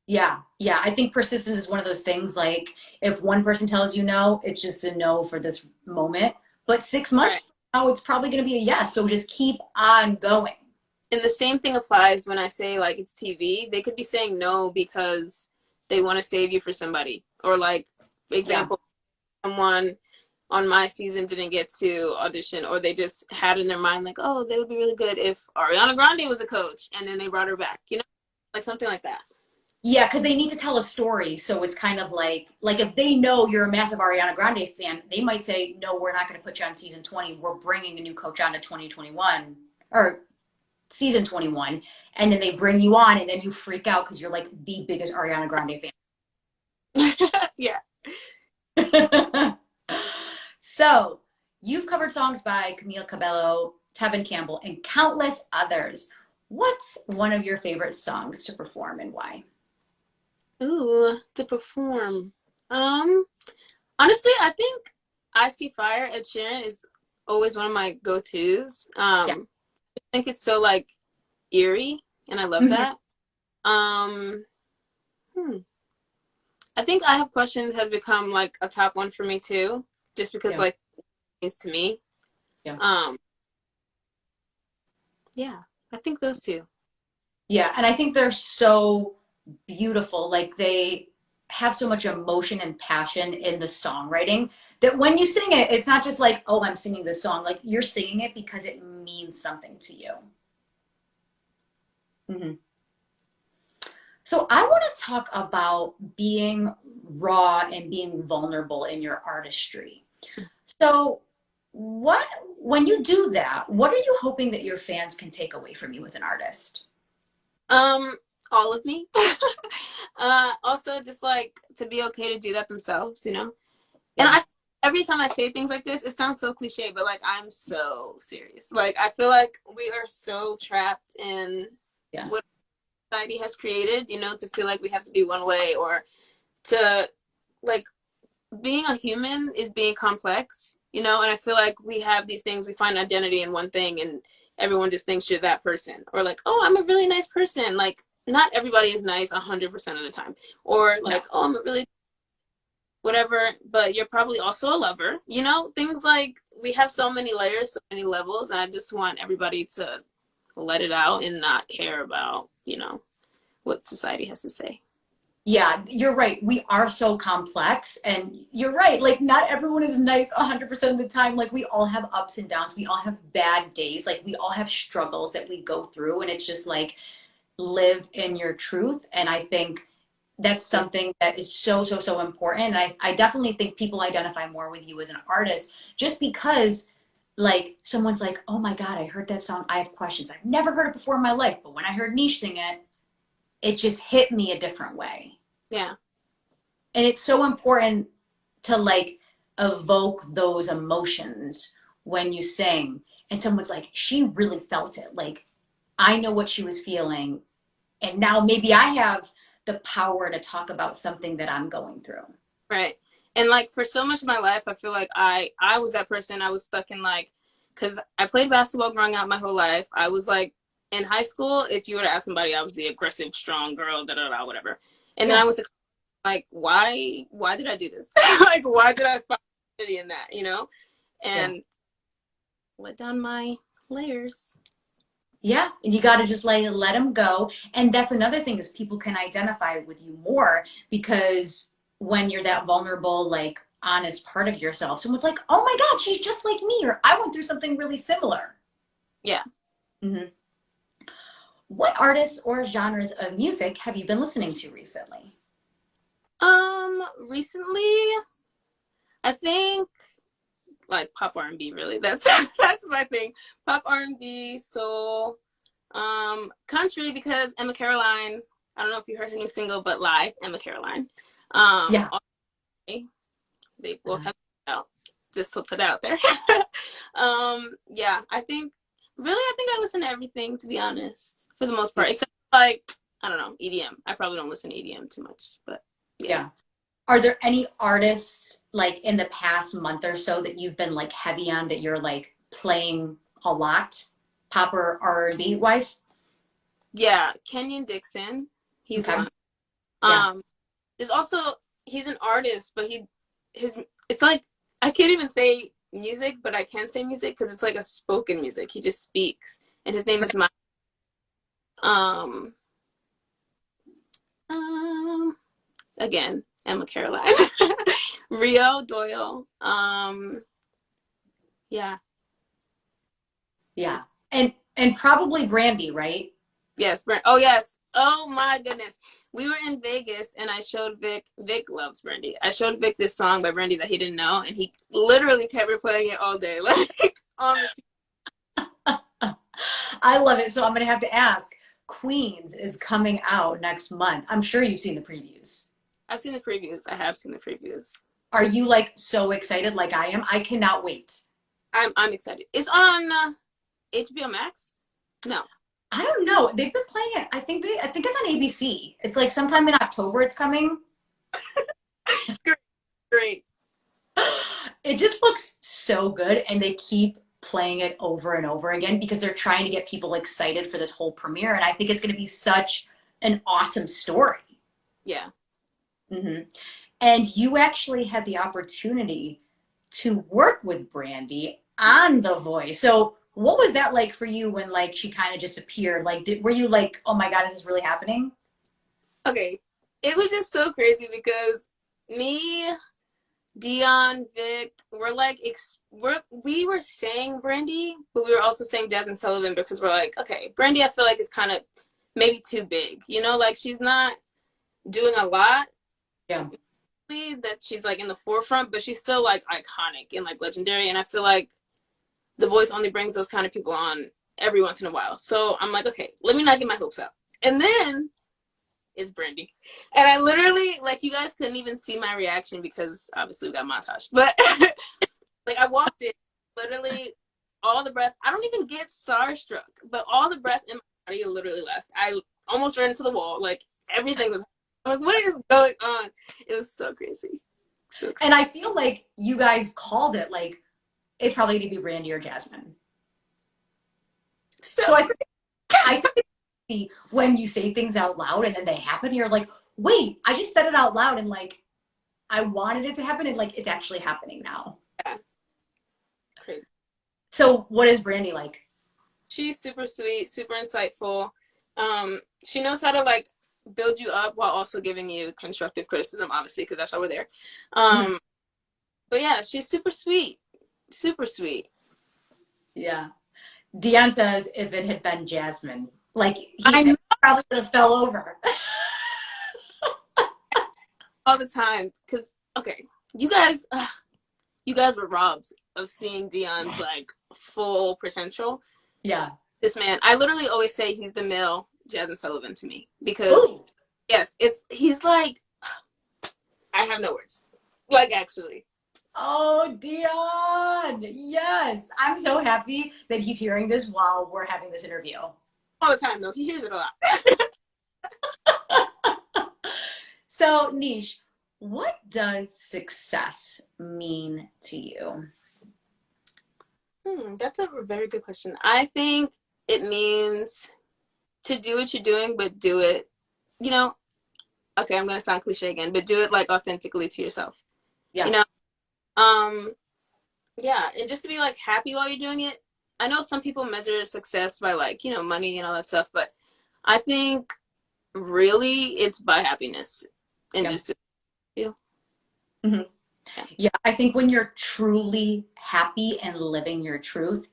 A: Yeah. Yeah. I think persistence is one of those things, like, if one person tells you no, it's just a no for this moment. But 6 months from now, it's probably going to be a yes. So just keep on going.
B: And the same thing applies when I say, like, it's TV. They could be saying no because they want to save you for somebody. Or, like, example, someone on my season didn't get to audition, or they just had in their mind, like, oh, they would be really good if Ariana Grande was a coach, and then they brought her back, you know, like something like that.
A: Yeah, because they need to tell a story. So it's kind of like if they know you're a massive Ariana Grande fan, they might say, no, we're not going to put you on season 20. We're bringing a new coach on to 2021 or season 21. And then they bring you on, and then you freak out because you're, like, the biggest Ariana Grande fan.
B: Yeah.
A: So you've covered songs by Camila Cabello, Tevin Campbell, and countless others. What's one of your favorite songs to perform, and why?
B: Ooh, to perform. Honestly, I think I See Fire, Ed Sheeran, is always one of my go-tos. I think it's so, like, eerie, and I love that. I think I Have Questions has become like a top one for me too, just because
A: Yeah.
B: like it means to me.
A: Yeah.
B: Um, yeah, I think those two.
A: Yeah, and I think they're so beautiful. Like they have so much emotion and passion in the songwriting that when you sing it, it's not just like, oh, I'm singing this song. Like you're singing it because it means something to you. Hmm. So I want to talk about being raw and being vulnerable in your artistry. So what when you do that, what are you hoping that your fans can take away from you as an artist?
B: Um, all of me. Also just like to be okay to do that themselves, you know? And
A: Yeah.
B: every time I say things like this, it sounds so cliche, but like I'm so serious. Like I feel like we are so trapped in
A: Yeah.
B: what society has created, you know, to feel like we have to be one way or to like being a human is being complex, you know, and I feel like we have these things, we find identity in one thing and everyone just thinks you're that person. Or like, oh, I'm a really nice person. Like not everybody is nice 100% of the time. Or
A: No.
B: like, oh, I'm a really whatever, but you're probably also a lover. You know, things like we have so many layers, so many levels, and I just want everybody to let it out and not care about, you know, what society has to say.
A: Yeah, you're right. We are so complex. And you're right. Like, not everyone is nice 100% of the time. Like, we all have ups and downs. We all have bad days. Like, we all have struggles that we go through. And it's just like, live in your truth. And I think that's
B: Yeah.
A: something that is so, so, so important. And I definitely think people identify more with you as an artist just because, like, someone's like, oh my God, I heard that song. I have questions. I've never heard it before in my life. But when I heard NISH sing it, it just hit me a different way.
B: Yeah.
A: And it's so important to like evoke those emotions when you sing. And someone's like, she really felt it. Like, I know what she was feeling. And now maybe I have the power to talk about something that I'm going through.
B: Right. And like for so much of my life, I feel like I was that person. I was stuck in like, because I played basketball growing up my whole life. I was like in high school, if you were to ask somebody, I was the aggressive, strong girl, da da da, whatever. And then
A: Yeah.
B: I was like, why did I do this? Like, why did I find identity in that? You know,
A: Yeah.
B: and let down my layers.
A: Yeah. And you got to just like let them go. And that's another thing is people can identify with you more because when you're that vulnerable, like honest part of yourself, someone's like, oh my God, she's just like me, or I went through something really similar.
B: Yeah.
A: Mhm. What artists or genres of music have you been listening to recently?
B: Recently, I think like pop R&B. Really, that's that's my thing. Pop R&B, soul, country because Emma Caroline. I don't know if you heard her new single, but Live, Emma Caroline.
A: Yeah.
B: Okay, they will have it out. Just to put that out there. Yeah, I think I listen to everything to be honest, for the most part, except like I don't know EDM. I probably don't listen to EDM too much, but yeah.
A: Yeah. Are there any artists like in the past month or so that you've been like heavy on that you're like playing a lot, pop or R&B wise?
B: Yeah, Kenyon Dixon, he's
A: Okay.
B: one.
A: Yeah.
B: Um, there's also he's an artist, but his it's like I can't even say music, but I can say music because it's like a spoken music. He just speaks, and his name is my um um again Emma Caroline, Rio Doyle. Yeah,
A: Yeah. And probably Brandy, right?
B: yes, oh yes, oh my goodness. We were in Vegas and I showed Vic. Vic loves Brandy. I showed Vic this song by Brandy that he didn't know, and he literally kept replaying it all day, like on repeat.
A: I love it. So I'm gonna have to ask. Queens is coming out next month. I'm sure you've seen the previews.
B: I've seen the previews. I have seen the previews.
A: Are you like so excited like I am? I cannot wait.
B: I'm excited. It's on HBO Max. No.
A: I don't know. They've been playing it. I think it's on ABC. It's like sometime in October it's coming.
B: Great. Great.
A: It just looks so good and they keep playing it over and over again because they're trying to get people excited for this whole premiere and I think it's going to be such an awesome story.
B: Yeah.
A: Hmm. And you actually had the opportunity to work with Brandy on The Voice. So what was that like for you when like she kind of just appeared? Like, were you like, oh my God, is this really happening?
B: Okay, it was just so crazy because me, Dion, Vic, we're like we were saying Brandy, but we were also saying Jasmine Sullivan because we're like, okay, Brandy, I feel like is kind of maybe too big, you know, like she's not doing a lot
A: Yeah.
B: that she's like in the forefront, but she's still like iconic and like legendary. And I feel like The Voice only brings those kind of people on every once in a while. So I'm like, okay, let me not get my hopes up. And then it's Brandy. And I literally, like, you guys couldn't even see my reaction because obviously we got montaged. But like, I walked in, literally, all the breath. I don't even get starstruck, but all the breath in my body literally left. I almost ran into the wall. Like, everything was, I'm like, what is going on? It was so crazy. So crazy.
A: And I feel like you guys called it like it's probably going to be Brandy or Jasmine.
B: So
A: So I think when you say things out loud and then they happen, you're like, wait, I just said it out loud and like I wanted it to happen and like it's actually happening now.
B: yeah, crazy.
A: So what is Brandy like?
B: She's super sweet, super insightful. She knows how to like build you up while also giving you constructive criticism, obviously, because that's why we're there. But yeah, she's super sweet, super sweet.
A: Yeah. Dion says if it had been Jasmine, like
B: I
A: he
B: know
A: probably would have fell over.
B: all the time because okay, you guys were robbed of seeing Dion's like full potential.
A: Yeah.
B: This man, I literally always say he's the male Jasmine Sullivan to me because
A: Ooh.
B: yes, he's like I have no words. Like actually.
A: Oh, Dion. Yes. I'm so happy that he's hearing this while we're having this interview.
B: All the time though. He hears it a lot.
A: So, Nish, what does success mean to you?
B: That's a very good question. I think it means to do what you're doing, but do it, you know, okay, I'm gonna sound cliche again, but do it like authentically to yourself. You
A: Yeah.
B: know, um, yeah, and just to be like happy while you're doing it. I know some people measure success by like, you know, money and all that stuff, but I think really it's by happiness and
A: Yeah.
B: just you.
A: Hmm.
B: Yeah.
A: Yeah. I think when you're truly happy and living your truth,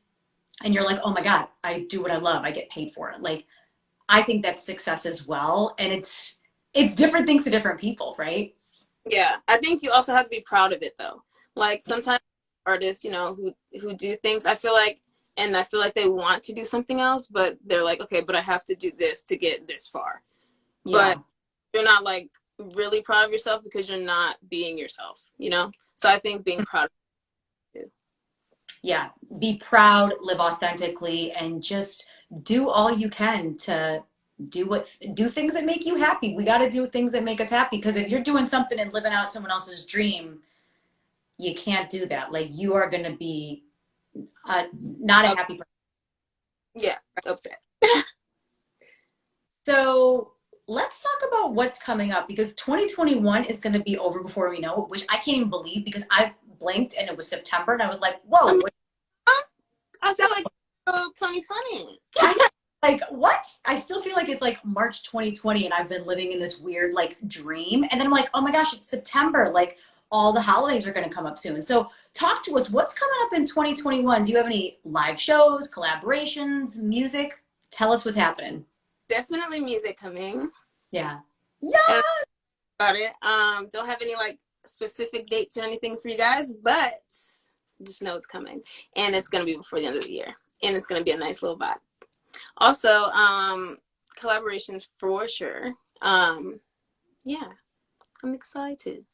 A: and you're like, oh my God, I do what I love, I get paid for it. Like, I think that's success as well. And it's different things to different people, right?
B: Yeah, I think you also have to be proud of it though. Like sometimes artists, you know, who do things, I feel like they want to do something else, but they're like, okay, but I have to do this to get this far. But
A: Yeah.
B: you're not like really proud of yourself because you're not being yourself, you know? So I think being proud of it too.
A: Yeah. Be proud, live authentically, and just do all you can to do things that make you happy. We got to do things that make us happy because if you're doing something and living out someone else's dream, you can't do that. Like you are going to be not a happy person.
B: Yeah, upset.
A: So let's talk about what's coming up because 2021 is going to be over before we know it, which I can't even believe because I blinked and it was September and I was like,
B: I
A: whoa,
B: mean, I feel like 2020.
A: I like what? I still feel like it's like March 2020 and I've been living in this weird like dream. And then I'm like, oh my gosh, it's September. Like all the holidays are going to come up soon. So talk to us. What's coming up in 2021? Do you have any live shows, collaborations, music? Tell us what's happening.
B: Definitely music coming.
A: Yeah. Yeah.
B: And about it. Don't have any like specific dates or anything for you guys, but just know it's coming. And it's gonna be before the end of the year. And it's gonna be a nice little vibe. Also, collaborations for sure. Yeah, I'm excited.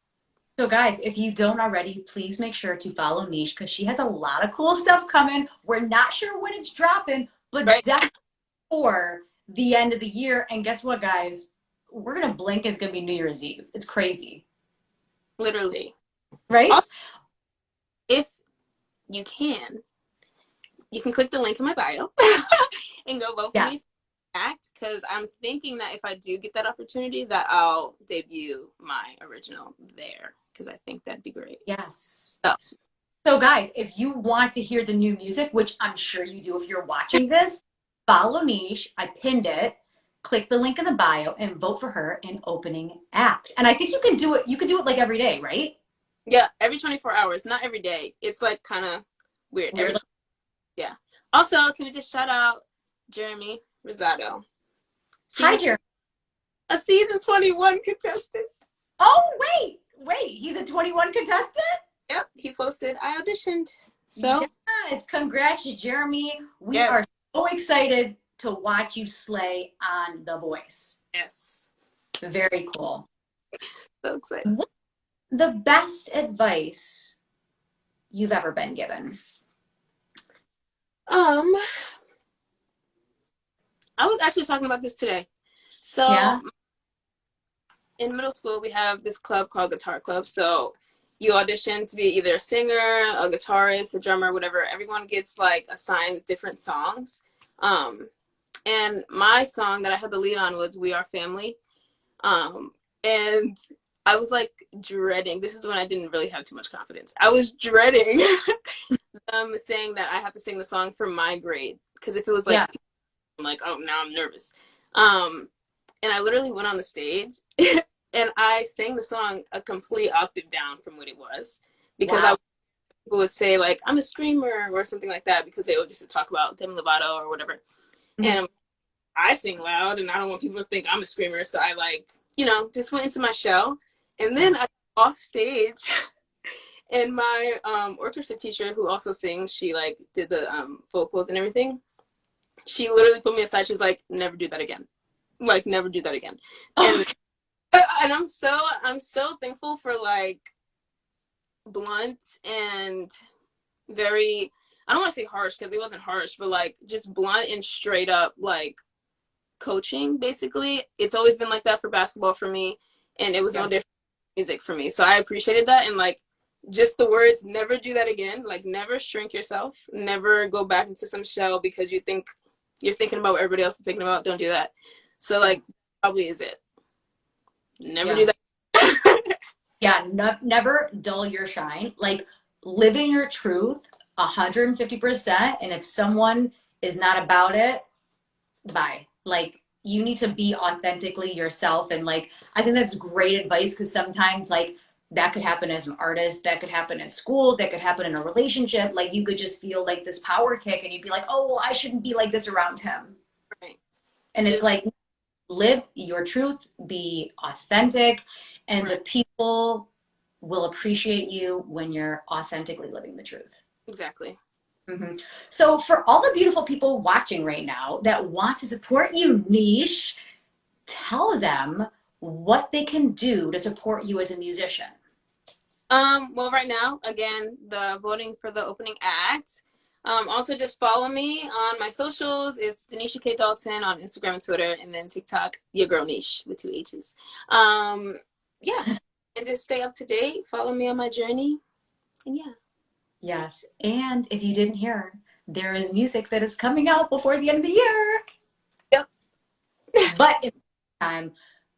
A: So guys, if you don't already, please make sure to follow Niche because she has a lot of cool stuff coming. We're not sure when it's dropping, but
B: Right?
A: definitely for the end of the year. And guess what, guys? We're gonna blink. It's gonna be New Year's Eve. It's crazy,
B: Literally.
A: right?
B: Also, if you can click the link in my bio and go vote for
A: Yeah.
B: me. act, because I'm thinking that if I do get that opportunity, that I'll debut my original there, because I think that'd be great.
A: Yes.
B: So,
A: So guys, if you want to hear the new music, which I'm sure you do if you're watching this, follow NISH. I pinned it. Click the link in the bio and vote for her in opening act. And I think you can do it. You can do it like every day, right?
B: yeah, every 24 hours, not every day. It's like kind of weird. Yeah. Also, can we just shout out Jeremy Rosado?
A: Hi, Jeremy.
B: A season 21 contestant.
A: Oh, wait. He's a 21 contestant?
B: Yep, he posted, I auditioned. So,
A: yes, congrats, Jeremy. We are so excited to watch you slay on The Voice.
B: Yes.
A: Very cool.
B: So excited.
A: What's the best advice you've ever been given?
B: I was actually talking about this today. So in middle school, we have this club called Guitar Club. So you audition to be either a singer, a guitarist, a drummer, whatever. Everyone gets like assigned different songs. And my song that I had the lead on was We Are Family. And I was like dreading. This is when I didn't really have too much confidence. I was dreading them saying that I have to sing the song for my grade. Because if it was like, I'm like, oh, now I'm nervous. And I literally went on the stage and I sang the song a complete octave down from what it was. Because people would say like, I'm a screamer or something like that, because they would just talk about Demi Lovato or whatever. Mm-hmm. And I sing loud and I don't want people to think I'm a screamer. So I like, just went into my shell. And then I got off stage and my orchestra teacher, who also sings, she like did the vocals and everything. She literally put me aside. She's like, never do that again. Like, never do that again. And I'm so thankful for like blunt and very, I don't want to say harsh because it wasn't harsh, but like just blunt and straight up like coaching. Basically, it's always been like that for basketball for me, and it was no different music for me. So I appreciated that, and like just the words, never do that again. Like, never shrink yourself, never go back into some shell because you're thinking about what everybody else is thinking about. Don't do that. So like, probably is it. Never do that.
A: Never dull your shine. Like, live in your truth 150%. And if someone is not about it, bye. Like, you need to be authentically yourself. And like, I think that's great advice, because sometimes like that could happen as an artist, that could happen in school, that could happen in a relationship. Like, you could just feel like this power kick and you'd be like, oh, well, I shouldn't be like this around him.
B: Right.
A: And it's like, live your truth, be authentic, and the people will appreciate you when you're authentically living the truth.
B: Exactly.
A: Mm-hmm. So for all the beautiful people watching right now that want to support you, NISH, tell them what they can do to support you as a musician.
B: Well, right now, again, the voting for the opening act. Also, just follow me on my socials. It's Denisha K. Dalton on Instagram and Twitter, and then TikTok, your girl NISH with 2 H's. Yeah, and just stay up to date. Follow me on my journey, and yeah.
A: Yes, and if you didn't hear, there is music that is coming out before the end of the year.
B: Yep.
A: But in the time,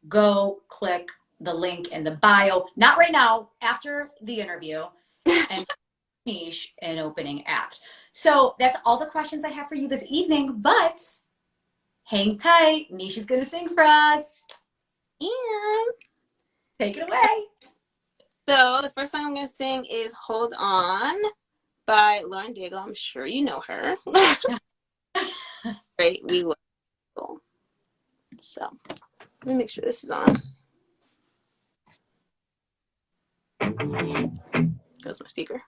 A: go click the link in the bio. Not right now, after the interview, and NISH an opening act. So that's all the questions I have for you this evening, but hang tight. NISH is going to sing for us.
B: And
A: take it away.
B: So the first song I'm going to sing is Hold On by Lauren Daigle. I'm sure you know her. Great. We love her. So let me make sure this is on. Goes my speaker.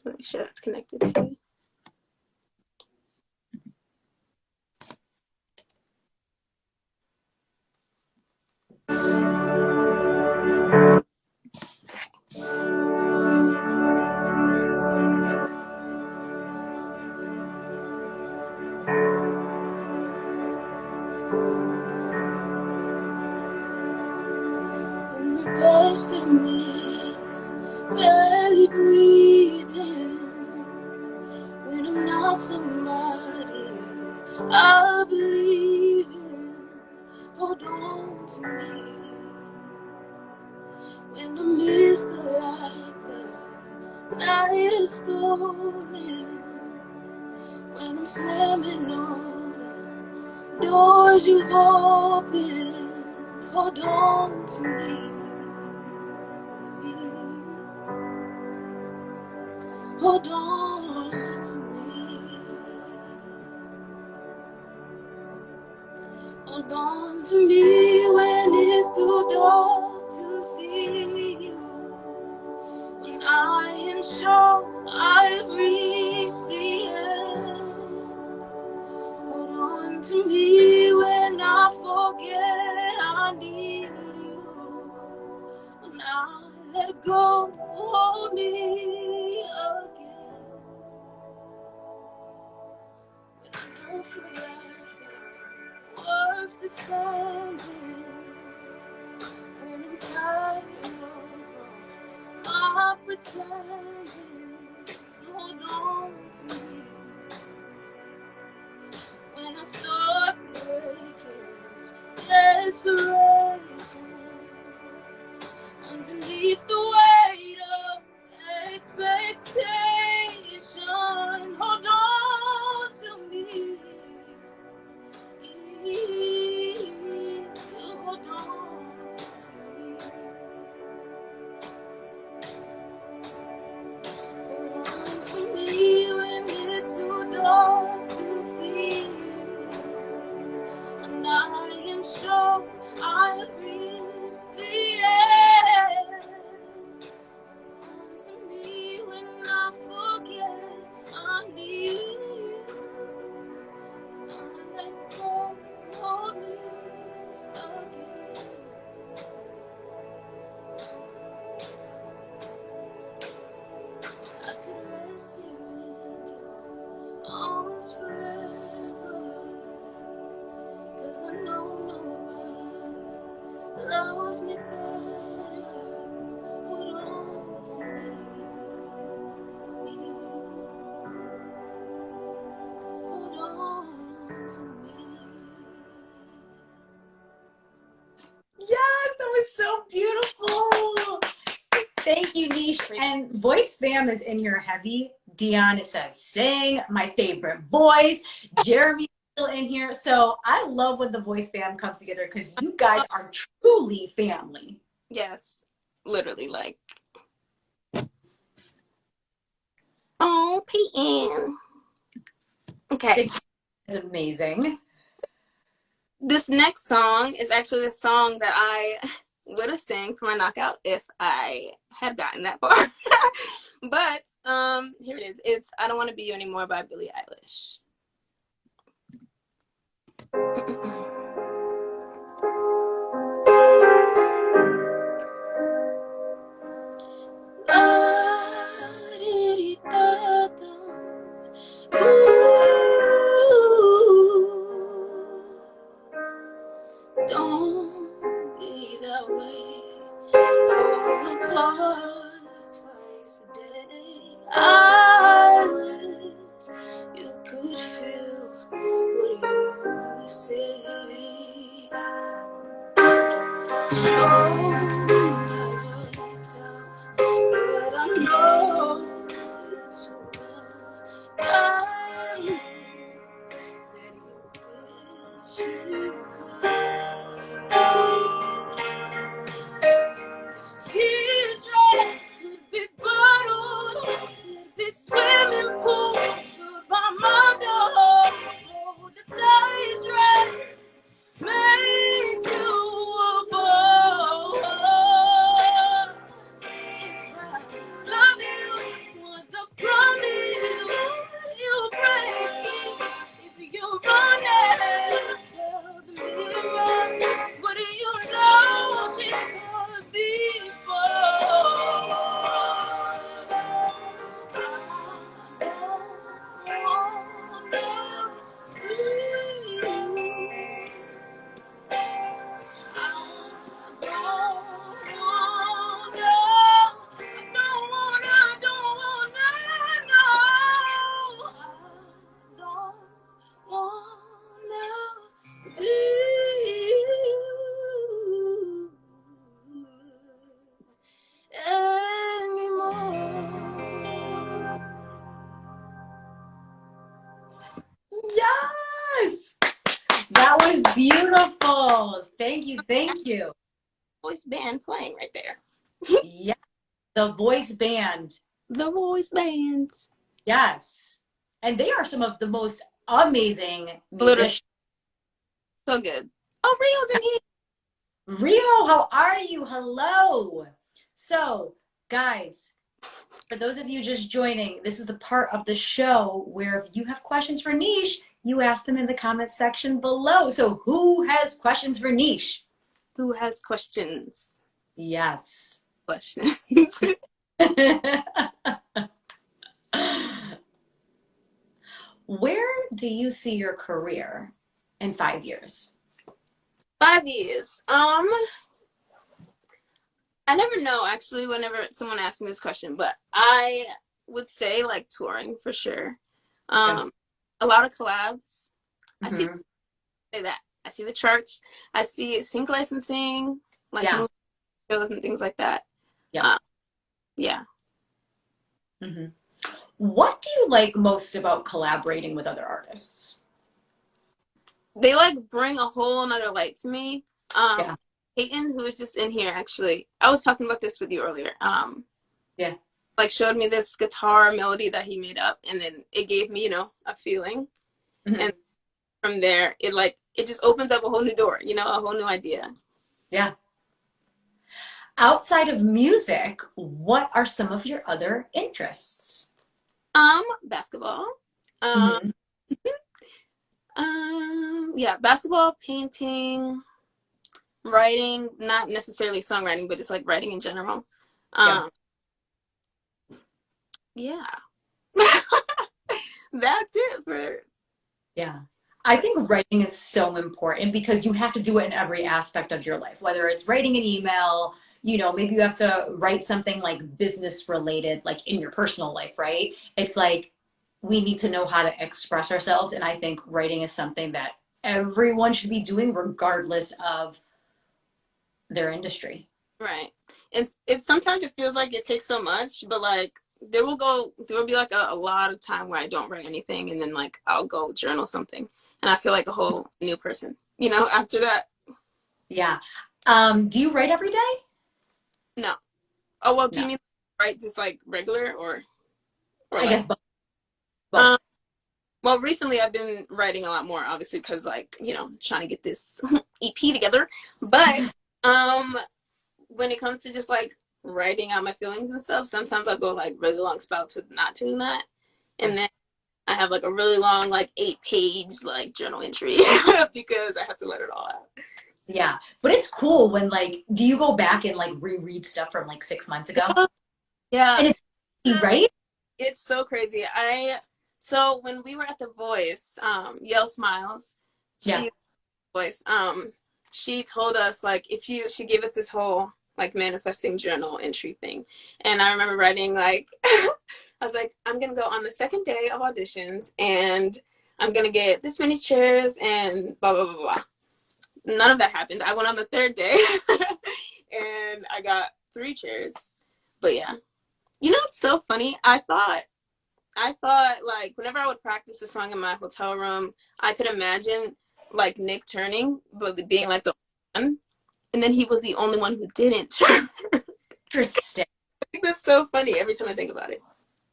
B: Let me make sure that's connected to. When the best of me is barely breathing, I believe in. Hold on to me. When I miss the light, the night is stolen. When I'm slamming on the doors you've opened, hold on to me. Hold on to me. Hold on to me when it's too dark to see you. When I am sure I've reached the end. Hold on to me when I forget I need you. When I let go, hold me again. When I don't feel like I'm worth defending. When I'm tired of my pretending. Hold on to me. When I start to break in desperation, underneath the weight of expectation, hold on to me. Hold on to me. Hold on to me when it's too dark to see. And I am sure I have reached the end. Come to me when I forget I need you. I let go, hold me again. I could rest here in your arms forever. 'Cause I know nobody loves me better. Hold on to me. Hold on to me.
A: Yes, that was so beautiful. Thank you, NISH. And voice fam is in here heavy. Dion, it says sing, my favorite voice. Jeremy still in here. So I love when the voice fam comes together because you guys are truly family.
B: Yes, literally, like, oh, PN. Okay.
A: It's amazing.
B: This next song is actually the song that I would have sang for my knockout if I had gotten that far. But here it is. It's I Don't Want to Be You Anymore by Billie Eilish. Don't be that way. Fall apart twice a day. I wish you could
A: was beautiful. Thank you. Thank you.
B: Voice band playing right there.
A: Yeah, the voice band.
B: The voice bands.
A: Yes. And they are some of the most amazing
B: Literally
A: musicians.
B: so good. Oh, Rio's in here.
A: Rio, how are you? Hello. So, guys, for those of you just joining, this is the part of the show where if you have questions for Niche, you ask them in the comment section below. So, who has questions for Niche?
B: Who has questions?
A: Yes.
B: Questions.
A: Where do you see your career in 5 years?
B: 5 years. I never know actually whenever someone asks me this question, but I would say like touring for sure.
A: Yeah.
B: A lot of collabs. I see
A: Mm-hmm.
B: say that. I see the charts. I see sync licensing, like
A: Yeah.
B: movie shows and things like that.
A: Yep.
B: Yeah.
A: Mm-hmm. What do you like most about collaborating with other artists?
B: They like bring a whole nother light to me.
A: Yeah.
B: Peyton, who was just in here actually, I was talking about this with you earlier.
A: Yeah.
B: Like showed me this guitar melody that he made up, and then it gave me, a feeling.
A: Mm-hmm.
B: And from there, it just opens up a whole new door, a whole new idea.
A: Yeah. Outside of music, what are some of your other interests?
B: Basketball.
A: Mm-hmm.
B: Yeah, basketball, painting, writing, not necessarily songwriting, but just like writing in general.
A: Yeah.
B: Yeah. That's it for.
A: Yeah. I think writing is so important because you have to do it in every aspect of your life, whether it's writing an email, maybe you have to write something like business related, like in your personal life, right? It's like we need to know how to express ourselves. And I think writing is something that everyone should be doing regardless of their industry.
B: Right. It's sometimes it feels like it takes so much, but like there will be like a lot of time where I don't write anything, and then like I'll go journal something and I feel like a whole new person, after that.
A: Yeah. Do you write every day?
B: No. Oh, well, do
A: No.
B: you mean write just like regular or
A: I
B: like
A: guess both. Both.
B: um well, recently I've been writing a lot more, obviously, because like, trying to get this EP together. But um when it comes to just like writing out my feelings and stuff, sometimes I'll go like really long spouts with not doing that. And then I have like a really long, like 8-page like journal entry because I have to let it all out.
A: Yeah. But it's cool when like, do you go back and like reread stuff from like 6 months ago?
B: Yeah.
A: And it's right?
B: It's so crazy. So when we were at the Voice, Yale Smiles,
A: Yeah.
B: she voice, she told us like she gave us this whole like manifesting journal entry thing. And I remember writing like I was like, I'm gonna go on the second day of auditions and I'm gonna get this many chairs and blah blah blah blah. None of that happened. I went on the third day and I got 3 chairs. But yeah. It's so funny? I thought like whenever I would practice the song in my hotel room, I could imagine like Nick turning, but being like the one, and then he was the only one who didn't turn.
A: Interesting.
B: I think that's so funny every time I think about it.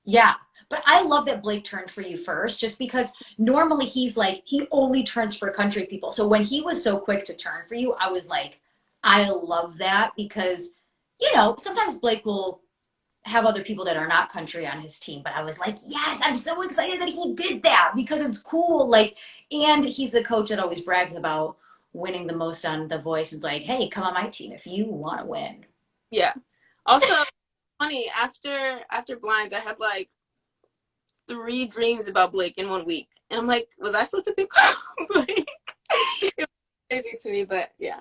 A: Yeah. But I love that Blake turned for you first, just because normally he's like, he only turns for country people. So when he was so quick to turn for you, I was like, I love that because, sometimes Blake will have other people that are not country on his team, but I was like, yes, I'm so excited that he did that because it's cool. Like, and he's the coach that always brags about winning the most on The Voice. It's like, hey, come on my team if you want to win.
B: Yeah. Also, funny after Blinds, I had like 3 dreams about Blake in 1 week, and I'm like, was I supposed to pick Blake? It was crazy to me, but yeah.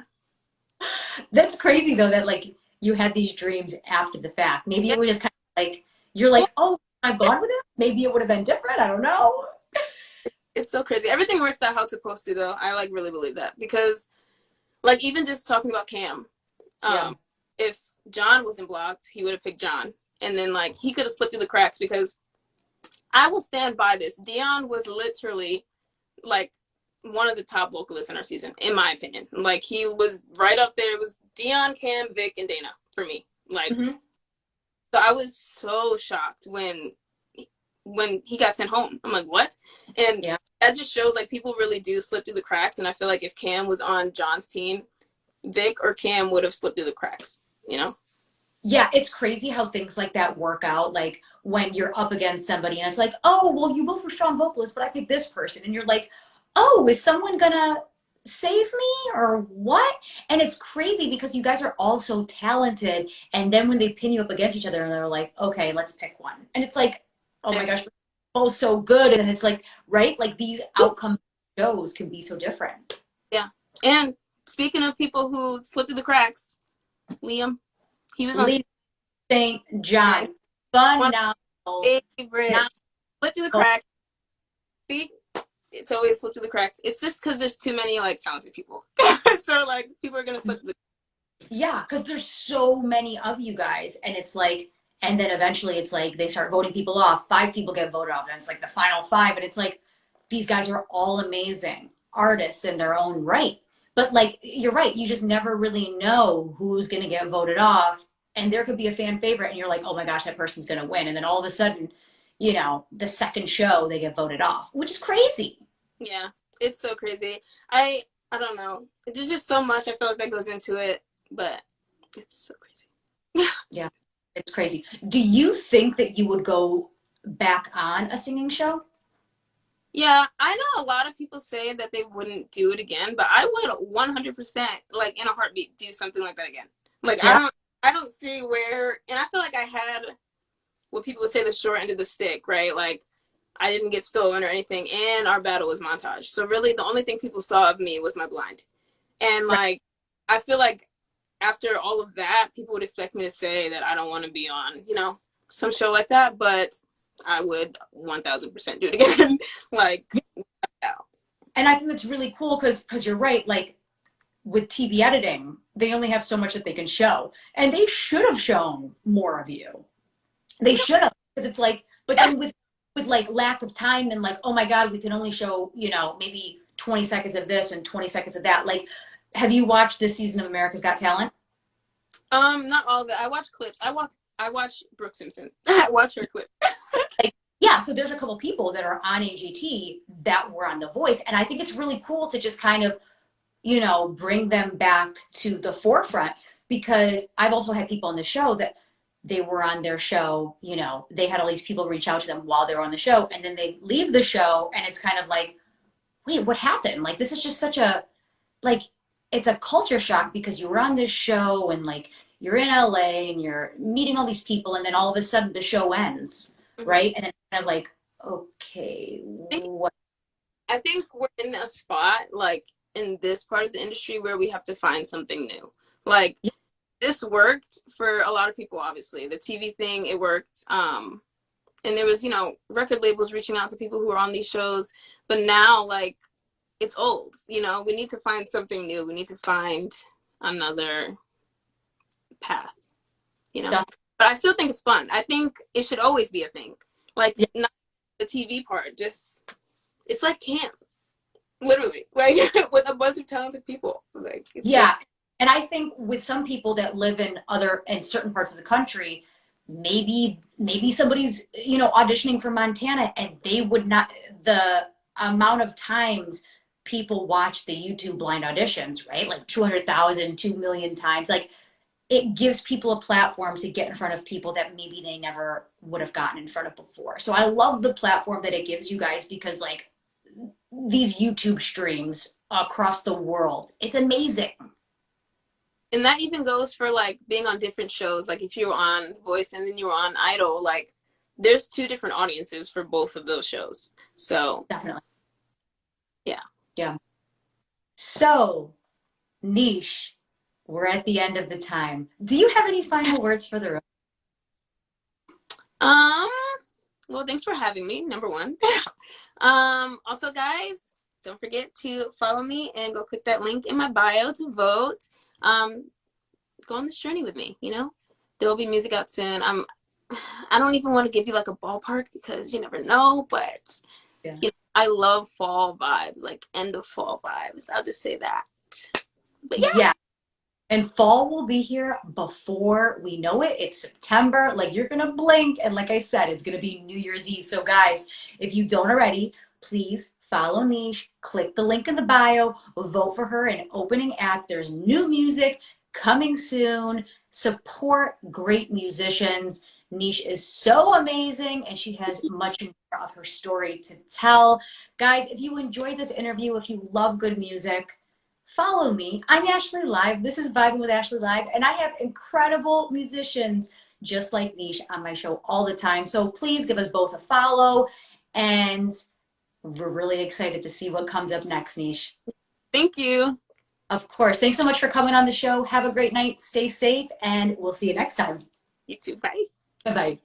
A: That's crazy though that like you had these dreams after the fact. Maybe
B: Yeah.
A: it was just kind of like you're
B: Well,
A: like, oh, I've gone with it. Maybe it would have been different. I don't know.
B: it's so crazy. Everything works out how it's supposed to, though. I like really believe that because, like, even just talking about Cam,
A: Yeah.
B: if John wasn't blocked, he would have picked John, and then like he could have slipped through the cracks because I will stand by this. Dion was literally like one of the top vocalists in our season, in my opinion. Like, he was right up there. It was Dion, Cam, Vic, and Dana for me. Like, so I was so shocked when he got sent home. I'm like, what? And that just shows, like, people really do slip through the cracks. And I feel like if Cam was on John's team, Vic or Cam would have slipped through the cracks, you know?
A: Yeah, it's crazy how things like that work out. Like when you're up against somebody and it's like, oh, well, you both were strong vocalists, but I picked this person. And you're like, oh, is someone gonna save me or what? And it's crazy because you guys are all so talented. And then when they pin you up against each other and they're like, okay, let's pick one. And it's like, oh my gosh, we're both so good. And it's like, right? Like these outcome shows can be so different.
B: Yeah. And speaking of people who slip through the cracks, Liam. He was on
A: St. John. Phenomenal.
B: Favorites. Slip through the cracks. See? It's always slip through the cracks. It's just because there's too many, like, talented people. So, like, people are going to slip through the cracks.
A: Yeah, because there's so many of you guys. And it's like, and then eventually it's like they start voting people off. 5 people get voted off. And it's like the final 5. And it's like, these guys are all amazing artists in their own right. But like, you're right. You just never really know who's going to get voted off. And there could be a fan favorite and you're like, oh my gosh, that person's going to win. And then all of a sudden, you know, the second show they get voted off, which is crazy.
B: Yeah, it's so crazy. I don't know. There's just so much I feel like that goes into it, but it's so crazy.
A: Yeah, it's crazy. Do you think that you would go back on a singing show?
B: Yeah, I know a lot of people say that they wouldn't do it again, but I would 100%, like, in a heartbeat, do something like that again. Like, yeah. I don't see where, and I feel like I had what people would say the short end of the stick, right? Like, I didn't get stolen or anything, and our battle was montage. So really, the only thing people saw of me was my blind. And, like, I feel like after all of that, people would expect me to say that I don't want to be on, you know, some show like that, but I would 1000% do it again. Like, yeah.
A: And I think that's really cool because you're right. Like with TV editing, they only have so much that they can show, and they should have shown more of you. They should have, because it's like, but then with like lack of time and like, oh my God, we can only show, you know, maybe 20 seconds of this and 20 seconds of that. Like, have you watched this season of America's Got Talent?
B: Not all of it. I watch clips. I watch Brooke Simpson. I watch her clip.
A: Like, yeah, so there's a couple people that are on AGT that were on The Voice, and I think it's really cool to just kind of, you know, bring them back to the forefront, because I've also had people on the show that they were on their show, you know, they had all these people reach out to them while they were on the show, and then they leave the show and it's kind of like, wait, what happened? Like, this is just such a, like, it's a culture shock because you were on this show and like you're in LA and you're meeting all these people, and then all of a sudden the show ends. Right? And it's kind of like, okay, what?
B: I think we're in a spot, like, in this part of the industry where we have to find something new. Like, this worked for a lot of people, obviously. The TV thing, it worked. And there was, you know, record labels reaching out to people who were on these shows. But now, like, it's old. You know, we need to find something new. We need to find another path, you know? But I still think it's fun. I think it should always be a thing. Like, not the TV part, just, it's like camp. Literally. Like, with a bunch of talented people. Like,
A: yeah. And I think with some people that live in certain parts of the country, maybe somebody's, you know, auditioning for Montana, and they would not, the amount of times people watch the YouTube blind auditions, right? Like 200,000, 2 million times. Like, it gives people a platform to get in front of people that maybe they never would have gotten in front of before. So I love the platform that it gives you guys, because like these YouTube streams across the world, it's amazing.
B: And that even goes for like being on different shows. Like if you were on The Voice and then you were on Idol, like there's 2 different audiences for both of those shows. So
A: definitely.
B: Yeah.
A: Yeah. So NISH, we're at the end of the time. Do you have any final words for the room?
B: Well, thanks for having me, number 1. Also, guys, don't forget to follow me and go click that link in my bio to vote. Go on this journey with me, you know? There will be music out soon. I don't even want to give you like a ballpark because you never know, but you know, I love fall vibes, like end of fall vibes. I'll just say that. But yeah.
A: Yeah. And fall will be here before we know it. It's September. Like you're going to blink. And like I said, it's going to be New Year's Eve. So, guys, if you don't already, please follow Niche. Click the link in the bio. Vote for her in opening act. There's new music coming soon. Support great musicians. Niche is so amazing and she has much more of her story to tell. Guys, if you enjoyed this interview, if you love good music, follow me. I'm Ashley Live. This is Vibing with Ashley Live, and I have incredible musicians just like Niche on my show all the time. So please give us both a follow, and we're really excited to see what comes up next, Niche.
B: Thank you.
A: Of course. Thanks so much for coming on the show. Have a great night. Stay safe, and we'll see you next time.
B: You too. Bye.
A: Bye bye.